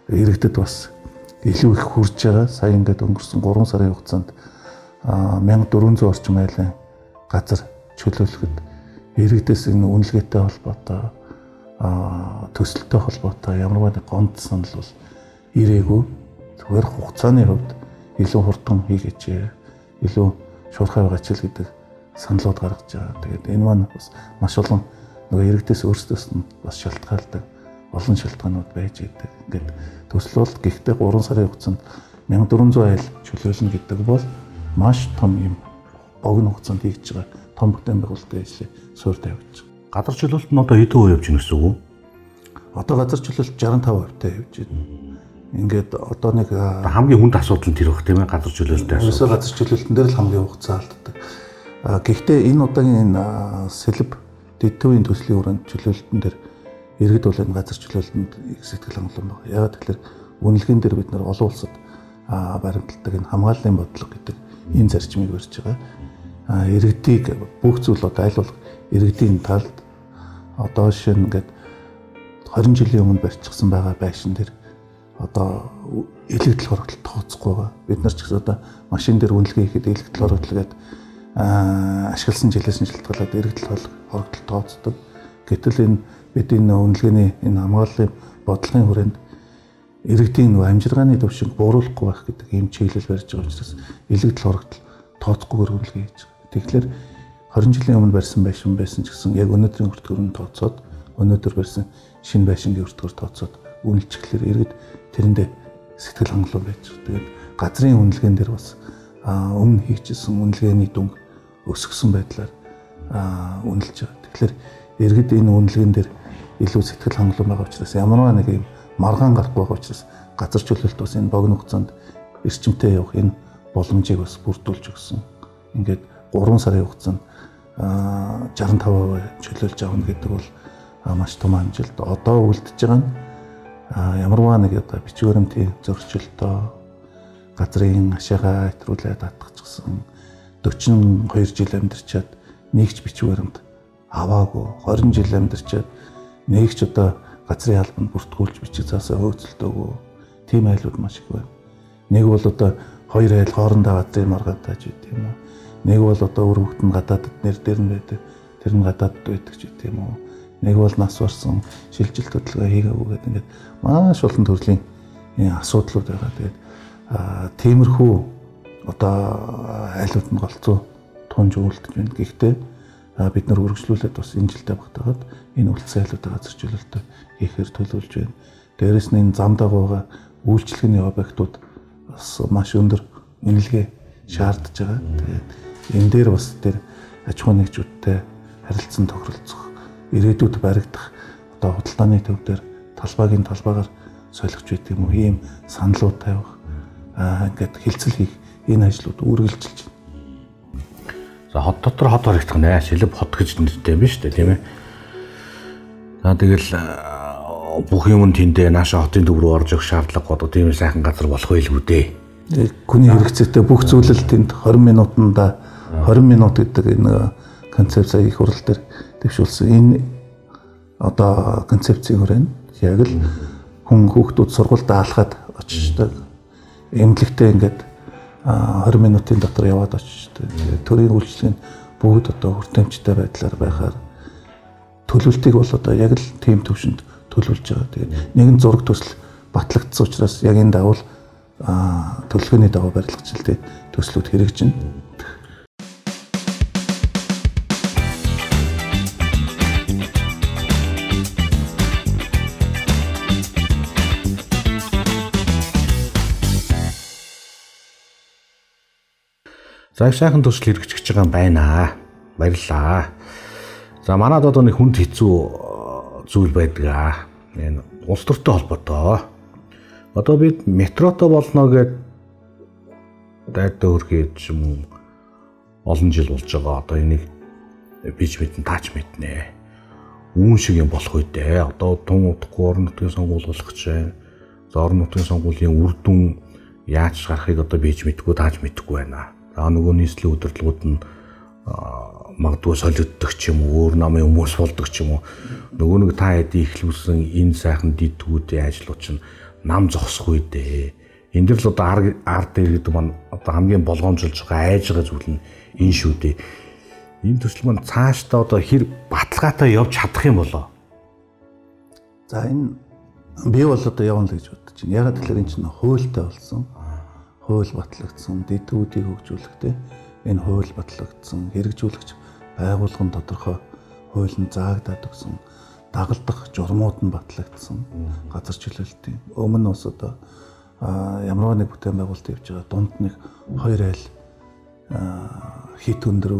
Speaker 2: иргэдэд бас илүү их хүрж байгаа. Сая ингээд өнгөрсөн 3 сарын хугацаанд 1400 орчим айлын газар чөлөөлөхөд иргэдээс энэ үнэлгээтэй холбоотой төсөлтэй холбоотой ямар нэгэн гомд санал бол ирээгүй. Зүгээр хугацааны хувьд илүү хурдан хийгээч, илүү шуурхай байгаа ч л гэдэг саналууд гаргаж байгаа. Тэгээд энэ маань бас маш олон нөгөө иргэдээс өөрсдөөс нь бас шалтгаалдаг олон шалтгаанууд байж идэг. Ингээд төсөл бол гэхдээ 3 сарын хугацаанд 1400 айл чөлөөлнө гэдэг бол маш том юм богино хугацаанд хийж байгаа том бүтээн байгуулалтын ажлыг суур тавьж байгаа.
Speaker 1: Газар чөлөөлөлт нь одоо хэдэн хувь явж байна гэсэн үг үү?
Speaker 2: Одоо газар чөлөөлөлт 65% явж байна. Ингээд одоо нэг
Speaker 1: хамгийн хүнд асуудал нь тэр баг тийм ээ, газар чөлөөлөлттэй асуудал.
Speaker 2: Ерөөсөө газар чөлөөлөлтөн дээр л хамгийн хугацаа алддаг. Гэхдээ энэ удаагийн энэ Сэлэв дэд төвийн төслийн хүрээнд чөлөөлөлтөн дээр иргэд бол энэ газар чөлөөлөлтөнд их сэтгэл хангалуун байна. Яагаад тэгэхээр үнэлгээнд дээр бид нар олон улсад баримталдаг энэ хамгааллын бодлого гэдэг энэ зарчмыг барьж байгаа. Иргэдийг бүх зүйл одоо аль болох иргэдийн талд одоо жишээ нь ингээд 20 жилийн өмнө барьчихсан байгаа байшин дээр одоо элэгдэл хорогдол тооцохгүй байгаа. Бид нар ч гэсэн одоо машин дээр үнэлгээ хийхэд элэгдэл хорогдол гэдэг ашигласан жилээс нь шалтгаалаад элэгдэл хорогдол тооцдог. Гэтэл энэ бидний үнэлгээний энэ хамгааллын бодлогын хүрээнд иргэдийн амжиргааны төвшинг бууруулахгүй байх гэдэг ийм чиглэл барьж байгаа учраас элэгдэл хорогдол тооцохгүйгээр үнэлгээ хийж байгаа. Тэгэхээр 20 жилийн өмнө барьсан байшин байсан ч гэсэн яг өнөөдрийн хүртгүүрөнд тооцоод өнөөдөр барьсан шинэ байшингийн хүртгүүр тооцоод үнэлчихлээр иргэд тэрэндээ сэтгэл хангалуун байж байгаа. Тэгээд газрын үнэлгээн дээр бас өмнө хийчихсэн үнэлгээний дүнг өсгсөн байдлаар үнэлж байгаа. Тэгэхээр иргэд энэ үнэлгээн дээр илүү сэтгэл хангалуун байгаа учраас ямарваа нэг юм маргаан гарахгүй байгаа учраас газар чөлөөлт бас энэ богино хугацаанд эрчимтэй явах энэ боломжийг бас бүрдүүлж өгсөн. Ингээд 3 сарын хугацаанд 65% чөлөөлж авна гэдэг бол маш том амжилт. Одоо үлдэж байгаа нь ямарваа нэг одоо бичиг баримтын зөрчилдөө газрын ашигаа хэтрүүлээд татчихсан 42 жил амьдарчаад нэгч бичиг баримт аваагүй 20 жил амьдарчаад нэгч одоо газрын албанд бүртгүүлж бичиг заасаа хөөцөлдөөгүй тийм айлууд маш их байна. Нэг бол одоо хоёр айл хоорондоо газрын маргаад тааж байт юм уу. Нэг бол одоо өр хөвгт нь гадаадд нэр дээр нь байдаг. Тэр нь гадаадд байдаг ч гэт юм уу. Нэг бол нас барсан шилжилт хөдөлгөөн хийгээгүй гэдэг ингээд маш олон төрлийн асуудлууд байгаа. Тэгээд тиймэрхүү одоо айлууд нь голцоо тунж үлдэж байна. Гэхдээ бид нар үргэлжлүүлээд бас энэ жилдээ багтаагаад энэ үлдсэн айлуудаа газар чөлөөлтөд хийхээр төлөвлөж байна. Дээрээс нь энэ зам дагууга үйлчлэгээний объектууд бас маш өндөр үнэлгээ шаардж байгаа. Тэгээд энэ дээр бас тэр аж ахуй нэгжүүдтэй харилцан тохиролцох, ирээдүйд баригдах одоо худалдааны төв дээр талбайгийн талбайгаар солих ч гэдэг юм уу ийм саналууд тавих ингээд хилцэл хийх энэ ажлууд үргэлжилж байна.
Speaker 1: За хот дотор хот баригдах нэ шилб хот гэж нэртэй юм шүү дээ тийм ээ. За тэгэл бүх юм тэндээ нааша хотын төв рүү орж явах шаардлага одоо тийм сайхан газар болох байлгүй дээ.
Speaker 2: Хүний хэрэгцээтэй бүх зүйлэл тэнд 20 минутанда 20 минут гэдэг энэ концепц их хурал дээр дэвшүүлсэн. Энэ одоо концепцийн хүрээнд яг л хүн хүүхдүүд сургуультай алхаад очиждаг. Эмнэлэгтээ ингээд 20 минутын дотор яваад очиждаг. Төрийн үйлчлэгийн бүгд одоо хүртээмжтэй байдлаар байхаар төлөвлөлтийг бол одоо яг л тийм төвшөнд төлөвлөж байгаа. Тэгээд нэгэн зураг төсөл батлагдсан учраас яг энэ дагуу төлөвлөгөөний дагуу барилгачлалтай төслүүд хэрэгжинэ.
Speaker 1: За их сайхан төсөл хэрэгжиж байгаа юм байна. Баярлалаа. За манад одоо нэг хүнд хэцүү зүйл байдаг. Энэ улс төртэй холбоотой. Одоо бид метротой болно гэд дайтай өргөж юм уу олон жил болж байгаа. Одоо энийг бич мэдэн тааж мэднэ. Үүн шиг юм болох үедээ одоо тун утгагүй орон нутгийн сонгуул болох гэж байна. За орон нутгийн сонгуулийн үр дүн яаж гарахыг одоо бич мэдгүй тааж мэдгүй байна. За нөгөө нийслэлийн удирдлагууд нь магадгүй солиоддог ч юм уу өөр намын хүмүүс болдог ч юм уу нөгөө нэг та хэдий ихлүүлсэн энэ сайхан дидгүүдийн ажлууд чинь нам зогсох үедээ энэ дэр л одоо ард дээр гэдэг маань одоо хамгийн болгоомжлж байгаа айж байгаа зүйл нь энэ шүү дээ. Энэ төсөл маань цаашдаа одоо хэр баталгаатай явж чадах юм болоо.
Speaker 2: За энэ би бол одоо явна л гэж бодож байна. Ягаад гэвэл энэ чинь хуультай болсон. Хууль батлагдсан, дэдгүүдийг хөгжүүлэхдээ энэ хууль батлагдсан, хэрэгжүүлэгч байгууллагын тодорхой хууль нь заагдаад өгсөн, дагалдах журмууд нь батлагдсан. Газар чөлөөлтийн өмнө бас одоо ямар нэг бүтээн байгуулалт явж байгаа дунд нэг 2 айл хит өндөр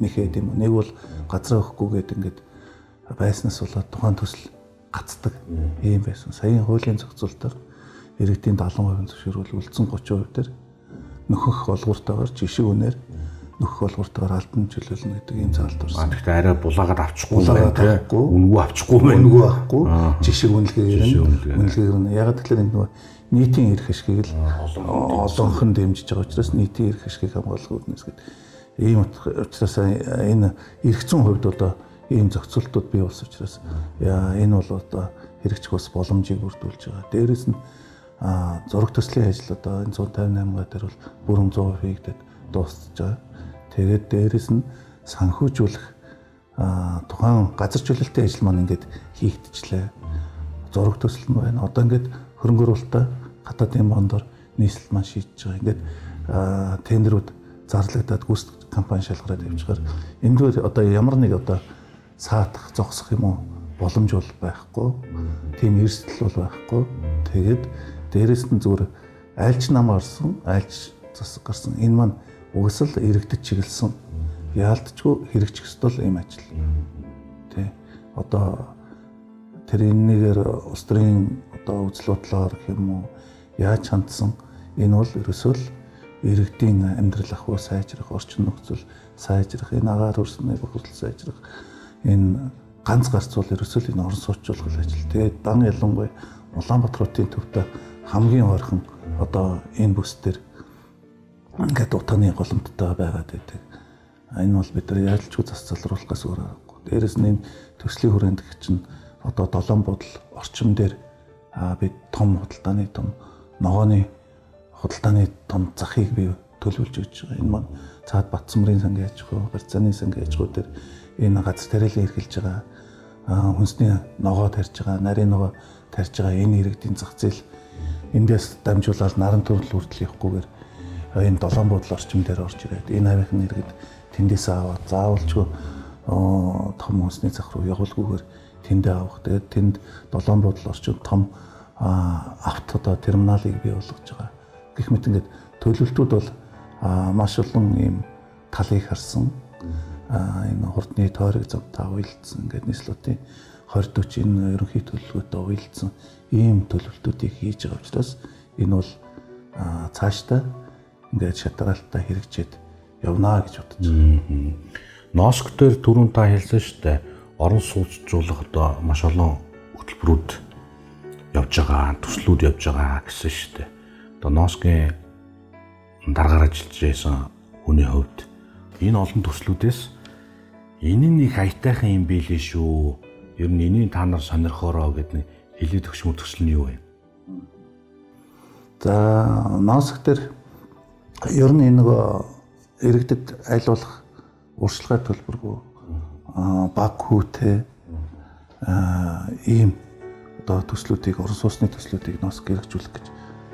Speaker 2: нэхэд юм. Нэг бол газар өгөхгүйгээд ингээд байснаас болоод тухайн төсөл гацдаг юм байсан. Саяын хуулийн зохицуулалтаар иргэдийн 70% зөвшөөрөл үлдсэн 30% дээр нөхөх олгууртайгаар жишг үнээр нөхөх олгууртайгаар албан чөлөөлнө гэдэг ийм заалт орсон.
Speaker 1: Тэгэхдээ арай булаагаад авчихгүй байх тийм үнгүй авчихгүй байх.
Speaker 2: Үнгүй авахгүй жишг үнэлгээр нь ягаад гэвэл энэ нөгөө нийтийн эрх ашгийг л олонхон дэмжиж байгаа учраас нийтийн эрх ашгийг хамгаалах үүднээс гээд ийм учраас энэ эрх зүйн хувьд одоо ийм зохицуултууд бий болсон учраас энэ бол одоо хэрэгжих бас боломжийг бүрдүүлж байгаа. Дээрээс нь зураг төслийн ажил одоо энэ 158 га дээр бол бүрэн 100% хийгдээд дуусчихж байгаа. Тэгээд дээрээс нь санхүүжүүлэх тухайн газарчлалтын ажил маань ингээд хийгдчихлээ. Зураг төсөл нь байна. Одоо ингээд хөрөнгө оруулалтаа хатаадын бондор нийслэл маань шийдэж байгаа. Ингээд тендерүүд зарлагдаад гүйцэтгэх компани шалгараад явчихаар энэ дээр одоо ямар нэг одоо саатах, зогсох юм уу боломж бол байхгүй. Тийм эрсдэл бол байхгүй. Тэгээд дээрээс нь зүгээр айлч нам гарсан, айлч засаг гарсан. Энэ маань угсаал иргэдэд чиглэсэн яалтчгүй хэрэгжих ёстой юм ажил. Тэ. Одоо тэр энэгээр улс төрийн одоо үзэл бодлоор гэх юм уу яаж хандсан энэ бол ерөөсөө иргэдийн амьдрал ахуй сайжрах, орчин нөхцөл сайжрах, энэ агаар өрсөний бохирдол сайжрах энэ ганц гарцвал ерөөсөө энэ орон сууцлуулах ажил. Тэгээд дан ялангуяа Улаанбаатарын төвдө хамгийн ойрхон одоо энэ бүс дээр ингээд утганы голомттой байгаад байдаг. Энэ бол бид нар яалтчгүй зас залруулахаас өөр аргагүй. Дээрээс нь энэ төслийн хүрээнд чинь одоо долоон бодол орчин дээр бид том худалдааны том ногооны худалдааны том захыг бий төлөвлөж өгч байгаа. Энэ маань цаад Батцамрын сангийн аж ахуй, барьцааны сангийн аж ахуй дээр энэ газар тариалан эрхэлж байгаа хүнсний ногоо тарьж байгаа, нарийн ногоо тарьж байгаа энэ иргэдийн зах зээл эндээс дамжуулаад наран төрөл хүртэл явахгүйгээр энэ долоон бодол орчин дээр орж ирээд энэ авийнхны иргэд тэндээс аваад заавалчгүй том хүнсний зах руу явуулгүйгээр тэндээ авах. Тэгээд тэнд долоон бодол орчин том авто одоо терминалыг бий болгож байгаа. Гэх мэт ингээд төлөвлөлтүүд бол маш олон ийм талыг харсан. Энэ хурдны тойрог замтаа уялдсан ингээд нийслэлтийн 20-40 энэ ерөнхий төлөвлөгөөтэй уялдсан ийм төлөвлөлтүүдийг хийж байгаа учраас энэ бол цаашдаа ингээд шатгаалтаа хэрэгжээд явнаа гэж бодож байна.
Speaker 1: Носк дээр түрүүн та хэлсэн шүү дээ. Орон сууцжуулах одоо маш олон хөтөлбөрүүд явж байгаа, төслүүд явж байгаа гэсэн шүү дээ. Одоо Носкийн дараагаар ажиллаж байсан хүний хувьд энэ олон төслүүдээс энэ нэг хаятайхан юм билээ шүү. Ер нь энийг та нар сонирхороо гэдэг хэлээд өгчмөр төсөл нь юу вэ?
Speaker 2: За Носк дээр ер нь энэ нөгөө иргэдэд айлуулах урьдчилгаа төлбөргүй баг хүүтэй ийм одоо төслүүдийг орон сууцны төслүүдийг Носк хэрэгжүүлэх гэж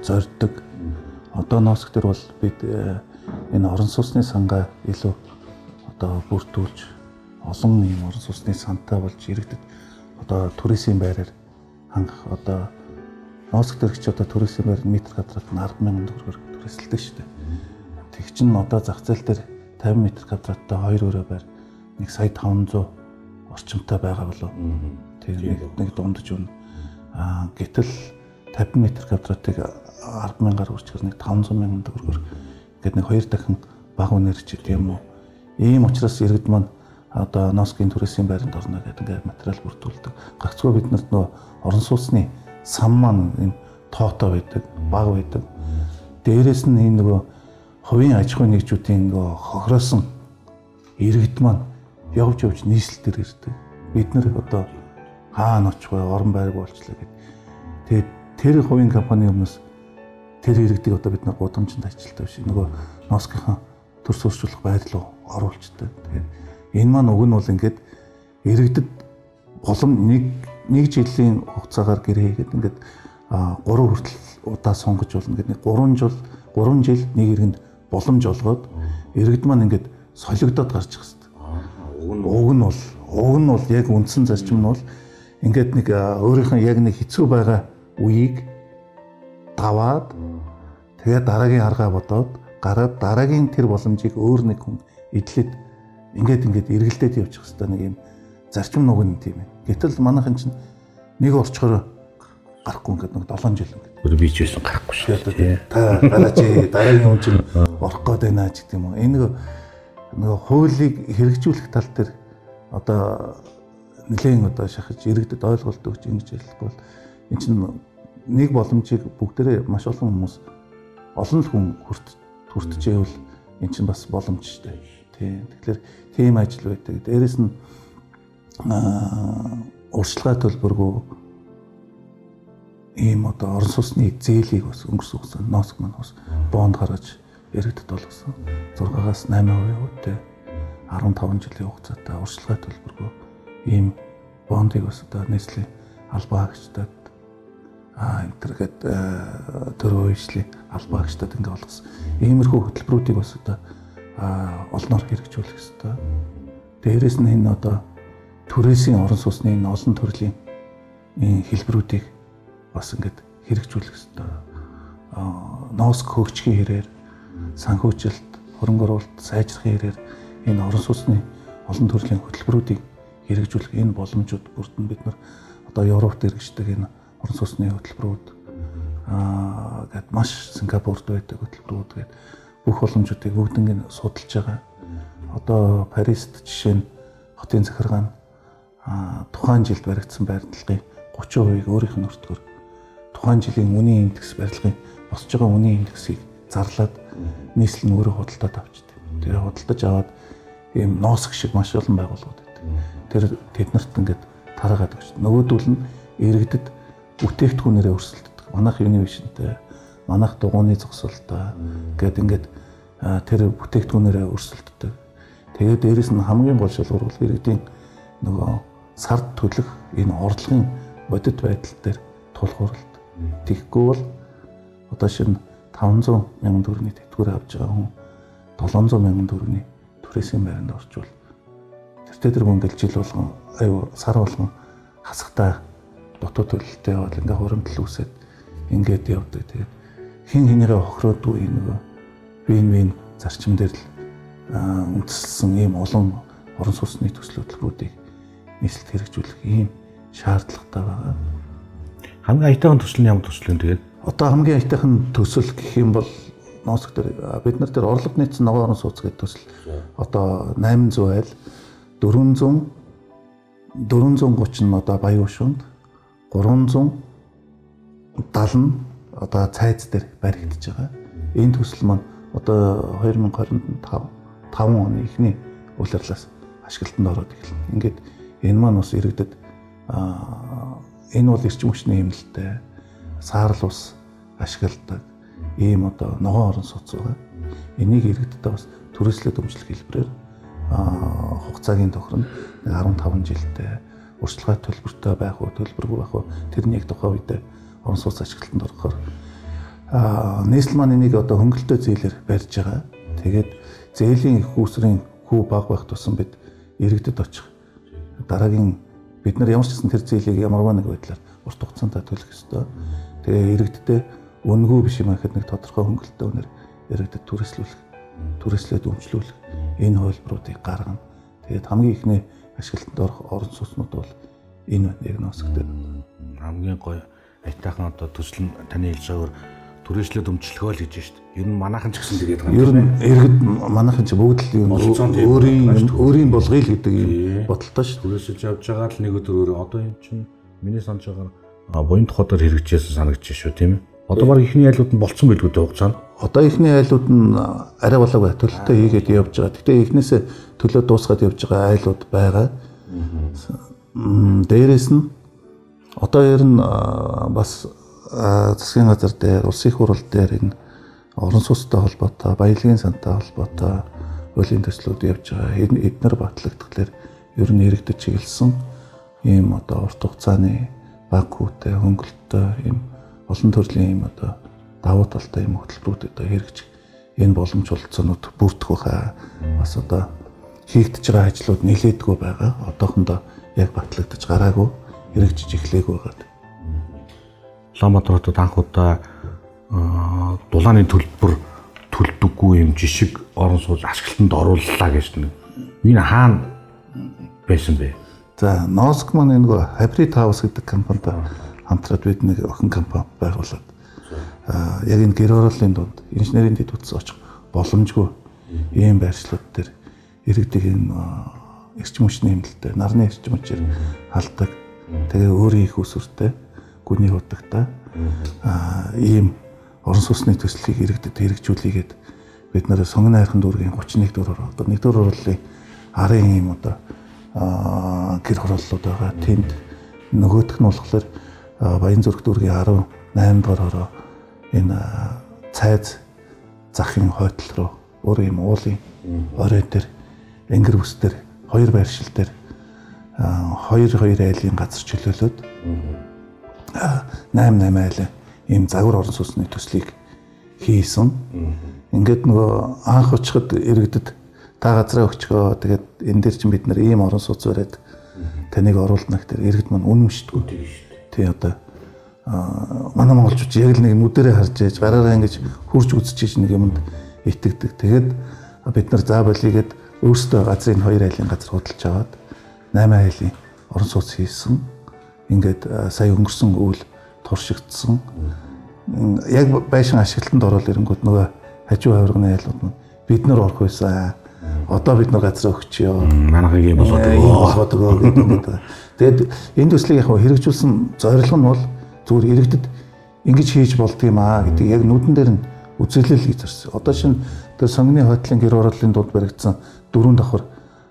Speaker 2: зорддог. Одоо Носк дээр бол бид энэ орон сууцны сангаа илүү одоо бүрдүүлж олон ийм орон сууцны сантай болж иргэдэд одоо туризм байраар хангах одоо Носк дээр ч одоо туризм байр метр квадрат нь 10,000 төгрөгөөр төрөсөлдөг шүү дээ. Тэг чин одоо зах зээл дээр 50 м квадраттай 2 өрөө байр 1,500,000 орчимтай байгаа болов. Тэр нэг дундаж өгнө. Гэтэл 50 м квадратыг 10,000-аар үржих нэг 500,000 төгрөгөөр ингээд нэг 2 дахин бага үнээр ч юм уу. Ийм учраас иргэд маань одоо Носкийн туризм байранд орно гэдэг ингээд материал бүрдүүлдэг. Гагцгүй бид нарт нөө орон сууцны сан маань ийм тоотой байдаг, бага байдаг. Дээрээс нь энэ нөгөө хувийн аж ахуйн нэгжүүдийн нөгөө хохироосон иргэд маань явж нийслэл дээр ирдэг. Бид нэр одоо хаана очих вэ? Орон байрг болчлаа гэдэг. Тэгээд тэр хувийн компани өмнөөс тэр иргэдийг одоо бид нар гудамжинд ажилтдаг биш. Нөгөө Носкийнхаа төр сурчлах байр руу оруулцдаг. Тэгээд энэ маань уг нь бол ингээд иргэдэд болом нэг жилийн хугацаагаар гэрээ хийгээд ингээд 3 хүртэл удаа сонгож болно гэдэг. 3 жил нэг ирэнд боломж олгоод иргэд маань ингээд солигдоод гарч ирэх хэрэгтэй. Уг нь бол яг үндсэн зарчим нь бол ингээд нэг өөрийнх нь яг нэг хэцүү байгаа үеийг даваад тэгээд дараагийн аргаа бодоод гараад дараагийн тэр боломжийг өөр нэг хүн эдлээд ингээд эргэлдээд явчих хэрэгтэй нэг юм зарчим нүг нь тийм ээ. Гэтэл манайхан чинь нэг орчхоор гарахгүй ингээд нэг 7 жил ингээд.
Speaker 1: Өөр би ч байсан гарахгүй шүү.
Speaker 2: Та гараач дараагийн хүн чинь орох гээд байна ч гэдэг юм уу. Энэ нөгөө хуулийг хэрэгжүүлэх тал дээр одоо нэлээд одоо шахаж иргэдэд ойлголт өгч ингэж хэлэх бол энэ чинь нэг боломжийг бүгдээрээ маш олон хүмүүс олон хүн хүртчихэвэл энэ чинь бас боломж шүү дээ. Тийм. Тэгэхээр тийм ажил байдаг. Дээрээс нь урьдчилгаа төлбөргүй ийм одоо орон сууцны зээлийг бас өнгөрсөн хугацаанд НОСК маань бас бонд гаргаж иргэдэд болгосон. 6-аас 8%-тэй 15 жилийн хугацаатай урьдчилгаа төлбөргүй ийм бондыг бас одоо нийслэлийн албан хаагчдад интернет төрөө ижлийн албан хаагчдад ингээ болгосон. Иймэрхүү хөтөлбөрүүдийг бас одоо олноор хэрэгжүүлэх ёстой. Дээрээс нь энэ одоо түрээсийн орон сууцны энэ олон төрлийн хэлбэрүүдийг бас ингээд хэрэгжүүлэх ёстой. НОСК хөгжихийн хэрээр санхүүжилт, хөрөнгө оруулалт сайжрахын хэрээр энэ орон сууцны олон төрлийн хөтөлбөрүүдийг хэрэгжүүлэх энэ боломжууд бүрдэн бид нар одоо Европт хэрэгждэг энэ орон сууцны хөтөлбөрүүд гэд маш Сингапурт байдаг хөтөлбөрүүд гэд бүх боломжуудыг бүгднийг судалж байгаа. Одоо Парист жишээ нь хотын захиргаа нь тухайн жилд баригдсан барилгын 30%-ийг өөрийнх нь өртгөр тухайн жилийн үнийн индекс барилгын босч байгаа үнийн индексийг зарлаад нийслэл нь өөрөө худалдаад авчдаг. Тэгээ худалдаж аваад ийм НОСК шиг маш олон байгууллагууд байдаг. Тэр тэднэрт ингээд тараагаад өгч. Нөгөөдөл нь иргэдэд бүтээгдэхүүнээрээ өрсөлддөг. Манайх инновашнтэй, манайх дугуйны зогсоолтой гэд ингээд тэр бүтээгдэхүүнээрээ өрсөлддөг. Тэгээд дээрэс нь хамгийн гол шалгуур бол иргэдийн нөгөө сард төлөх энэ орлогын бодит байдал дээр тулгуурлалт. Тэгэхгүй бол одоо шинэ 500 мянган төгрөгийн тэтгэврээ авч байгаа хүн 700 мянган төгрөгийн түрээсийн байранд орчвол тэр мөнгө жил болгон сар болгон хасахтаа дотоод төлөлтөй яваад ингээ хуримтлал үүсээд ингээд явдаг. Тэгээд хин хинээрээ хохироогүй нөгөө вин зарчим дээр л үндэслэн ийм олон орон сууцны төсөл хөтөлбөрүүдийг нийслэлд хэрэгжүүлэх ийм шаардлагатай байгаа.
Speaker 1: Хамгийн аятайхан төсөл нь ямар төсөл вэ тэгээд?
Speaker 2: Одоо хамгийн аятайхан төсөл гэх юм бол НОСК дээр бид нар тэр орлого нийцсэн ногоон орон сууц гэдэг төсөл одоо 800 айл 430 нь одоо Баян Хошуунд 370 одоо цайз дээр баригдаж байгаа. Энэ төсөл маань одоо 2025 оны эхний улирлаас ашиглалтанд ороод эхэлнэ. Ингээд энэ маань бас иргэдэд энэ бол эрчим хүчний хэмнэлттэй саарл ус ашигладаг ийм одоо ногоон орон сууц байгаа. Энийг иргэдэд бас түрээслээд өмчлөх хэлбэрээр хугацаагийн тохирно 15 жилдээ урьдчилгаа төлбөртэй байх уу, төлбөргүй байх уу тэрний яг тухайн үедээ орон сууц ашиглалтанд орохоор нийслэл маань энийг одоо хөнгөлөлтөө зээлээр барьж байгаа. Тэгээд зээлийн их үүсвэрийн хүү баг байх тусам бид иргэдэд очих дараагийн бид нар ямар ч гэсэн тэр зээлийг ямарваа нэг байдлаар урт хугацаанд төлөх ёстой. Тэгээ иргэддээ үнэгүй биш юм гэхэд нэг тодорхой хөнгөлөлтөө үнээр иргэдэд түрээслээд өмчлүүлэх энэ хөлбөрүүдийг гаргана. Тэгээд хамгийн ихний ашиглалтанд орох орон сууцнууд бол энэ яг НОСК дээр.
Speaker 1: Хамгийн гоё аятайхан одоо төсөл нь таны хэлж байгаагаар түрээслээд өмчлөхөө л гэж байна шүү дээ. Ер нь манайхан ч гэсэн тэгээд байгаа.
Speaker 2: Ер нь иргэд манайхан ч бүгд л өөрийн болгоё л гэдэг юм бодолтой шүү.
Speaker 1: Түрээсэлж явж байгаа л нэг өдөр одоо энэ чинь миний санаж байгаагаар буян тухайдаар хэрэгжижсэн санагдаж шүү тийм ээ. Одоо баг ихний айлууд нь болцсон байлгүй дээ хугацаанд.
Speaker 2: Одоо ихний айлууд нь арай болоогүй төлөлтөө хийгээд явж байгаа. Гэхдээ эхнээсээ төлөө дуусгаад явж байгаа айлууд байгаа. Дээрээс нь одоо ер нь бас засгийн газар дээр, улсын их хурал дээр энэ орон сууцтай холбоотой, баялагын сантай холбоотой хуулийн төслүүд явж байгаа. Эднэр батлагдахлаар ер нь иргэдэд чиглэсэн ийм одоо урт хугацааны баг хүүтэй, хөнгөлөлттэй ийм олон төрлийн ийм одоо давуу талтай ийм хөтөлбөрүүд одоо хэрэгжих энэ боломж олцоонууд бүрдэх байхаа. Бас одоо хийгдэж байгаа ажлууд нэлээдгүй байгаа. Одоохондоо яг батлагдаж гараагүй, хэрэгжиж эхлэегүй байгаа.
Speaker 1: Улаанбаатар хотод анх удаа дулааны төлбөр төлдөггүй юм жишг орон сууц ашиглалтанд орууллаа гэж нэг. Энэ хаана байсан бэ?
Speaker 2: За, НОСК маань нэг Hybrid House гэдэг компанитай хамтраад бид нэг охин компани байгуулад яг энэ гэр орооллын дунд инженерийн дэд утас очих боломжгүй ийм байршлууд дээр иргэдэг энэ эрчим хүчний хэмнэлттэй нарны эрчим хүчээр халдаг. Тэгээ өөрийн их усвартай гүний хутагтай ийм орон сууцны төслийг иргэдэд хэрэгжүүлээгээд бид нэр сонгон хайрхан дүүргийн 31 дүүрээр одоо 1 дүүр орлын арын ийм одоо гэр хорооллууд байгаа. Тэнд нөгөөх нь болохоор Баянзүрх дүүргийн 18 дугаар хороо энэ цайз захын хойдол руу өөр юм уулын орой дээр энгэр бүс дээр хоёр байршил дээр хоёр айлын газар чөлөөлөөд 8 айлын ийм загвар орон сууцны төслийг хийсэн. Ингээд нөгөө анх очиход иргэдэд та газраа өгчгөө. Тэгээд энэ дээр чинь бид нар ийм орон сууц бариад таныг оруулна гэхээр иргэд маань үнэмшдэггүй. Тий одоо манай монголчууд яг л нэг нүдэрээ харж яаж гараараа ингэж хурж үзчихэж нэг юмд итгэдэг. Тэгээд бид нар заа болигээд өөрсдөө газрын 2 айлын газар худалдаж аваад 8 айлын орон сууц хийсэн. Ингээд сая өнгөрсөн үйл туршигдсан. Яг байшин ашиглалтанд орол ирэнгүүт нөгөө хажуу хавирганы айлууд нь бид нар орох байсан. Одоо бид нар газар өгчөө.
Speaker 1: Манайхыг юм болгоод
Speaker 2: гэдэг. Тэгээд энэ төслийг яг хэрэгжүүлсэн зорилго нь бол зүгээр иргэдэд ингэж хийж болдго юм аа гэдэг яг нүдэн дээр нь үзүүлэл гэж зорьсон. Одоо шинэ тэр сонгоны хойдлын гэр орооллын дунд баригдсан 4 давхар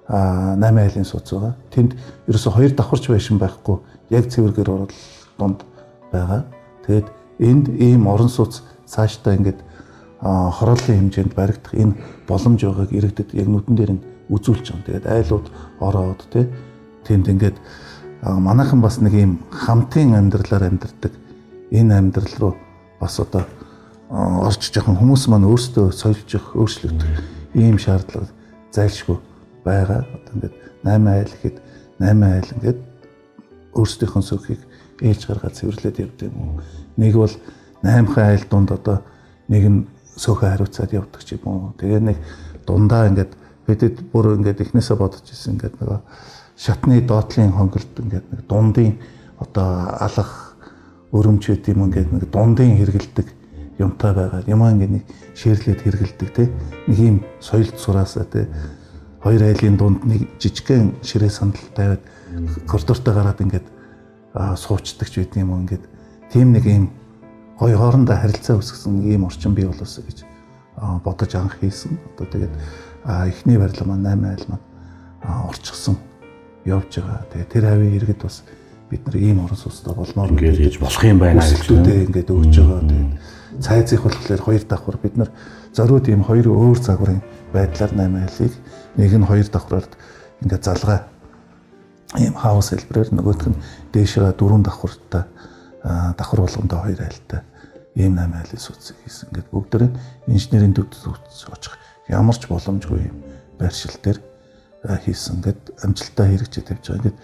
Speaker 2: 8 айлын сууц байгаа. Тэнд ерөөсө 2 давхарч байшин байхгүй яг цэвэр гэр ороол дунд байгаа. Тэгээд энд ийм орон сууц цаашдаа ингээд хорооллын хэмжээнд баригдах энэ боломж байгааг иргэдэд яг нүдэн дээр нь үзүүлж байгаа. Тэгээд айлууд ороод тэнд ингээд манайхан бас нэг ийм хамтын амьдралаар амьдардаг энэ амьдрал руу бас одоо орж жоохон хүмүүс маань өөрсдөө соёлжих, өөрчлөгдөх ийм шаардлага зайлшгүй байгаа. Одоо ингээд 8 айл гэхэд 8 айл ингээд өөрсдийнхөө сөхийг ээлж гаргаад цэвэрлээд явдаг юм. Нэг бол 8 айл дунд одоо нэг нь сөөхөө хариуцаад явдаг ч юм уу. Тэгээ нэг дундаа ингээд бидэд бүр ингээд эхнээсээ бодож ирсэн ингээд нөгөө шатны доотлын хонголт ингээд нэг дундын одоо алах өрөмчүүд юм ингээд нэг дундын хэрэгэлдэг юмтай байгаа. Ямаа ингээд нэг шээрлээд хэрэгэлдэг нэг ийм соёлт сураасаа 2 айлын дунд нэг жижигхэн ширээ сандал тавиад коридортой гараад ингээд суучдаг ч байт юм уу ингээд тийм нэг ийм гоё хоорондоо харилцаа үүсгэсэн ийм орчин бий болоосоо гэж бодож анх хийсэн. Одоо тэгээд эхний барилга маань 8 айл маань орчихсон явж байгаа. Тэгээд тэр хавийн иргэд бас бид нар ийм орон сууцтай болмоор
Speaker 1: ингээд хийж болох юм байна
Speaker 2: гэж ингээд өгч байгаа. Тэгээд цайзыг болохоор 2 давхар бид нар зориуд ийм 2 өөр загварын байдлаар 8 айлыг нэг нь 2 давхраар ингээд залгаа ийм хаус хэлбэрээр нөгөөх нь дээшээ 4 давхартай давхар болгондоо 2 айлтай ийм 8 айлын сууцыг хийсэн. Ингээд бүгдээрээ инженерийн төвд очих ямар ч боломжгүй юм байршил дээр хийсэн. Ингээд амжилттай хэрэгжиж тавьж байгаа. Ингээд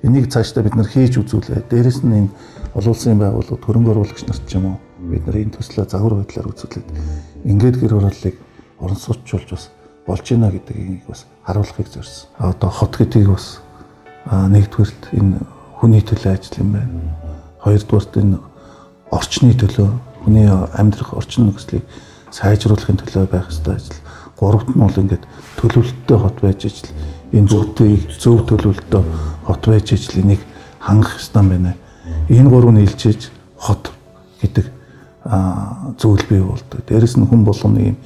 Speaker 2: энийг цаашдаа бид нар хийж үзүүлээ. Дээрээс нь энэ олон улсын байгууллагууд хөрөнгө оруулагч нарт ч юм уу бид нар энэ төслөө загвар байдлаар үзүүлээд ингээд гэр орооллыг орон сууцчулж бас болж байна гэдгийг бас харуулахыг зорьсон. Одоо хот гэдгийг бас нэгдүгээрт энэ хүний төлөө ажил юм байна. Хоёрдугаарт энэ орчны төлөө хүний амьдрах орчин нөхцөлийг сайжруулахын төлөө байх ёстой ажил. Гуравт нь бол ингээд төлөвлөлттэй хот байж ажил. Энэ бүгдийг зөв төлөвлөлтөд хот байж ажлыг хангах ёстой байна. Энэ гурав нь илжиж хот гэдэг зүйл бий болдог. Дээрэс нь хүн болгоны ийм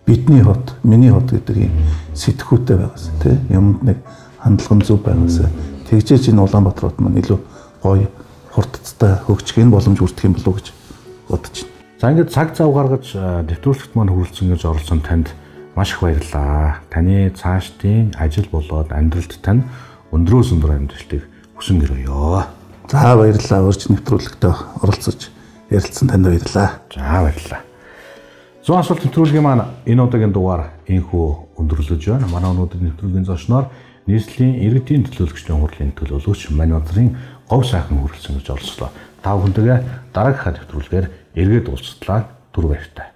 Speaker 2: бидний хот, миний хот гэдэг ийм сэтгүүтэй байгаас тийм юмд нэг хандлага нь зөв байгаас тэгжээж энэ Улаанбаатар хот маань илүү гоё хурдтай хөгжих энэ боломж бүрдэх юм болов уу гэж бодож байна.
Speaker 1: За ингээд цаг зав гаргаж нэвтрүүлэгт маань хүрэлцэн гэж оролцсон танд маш их баярлалаа. Таны цаашдын ажил болоод амьдралд тань өндрөөс өндөр амьдралтыг хүсэн гэрөөё.
Speaker 2: За баярлалаа. Урьж нэвтрүүлэгтээ оролцож ярилцсан танд баярлалаа.
Speaker 1: За баярлалаа. Зүүн асуулт нэвтрүүлгийн маань энэ удаагийн дугаар инхүү өндөрлөж байна. Манай өнөөдрийн нэвтрүүлгийн зочноор нийслэлийн иргэдийн төлөөлөгчдийн хурлын төлөөлөгч Манайвдрын говь сайхан хүрэлцэн гэж оролцлоо. Та бүхэндээ дараагийнхаа нэвтрүүлгээр эргээд уулзтлаа. Түр баяртай.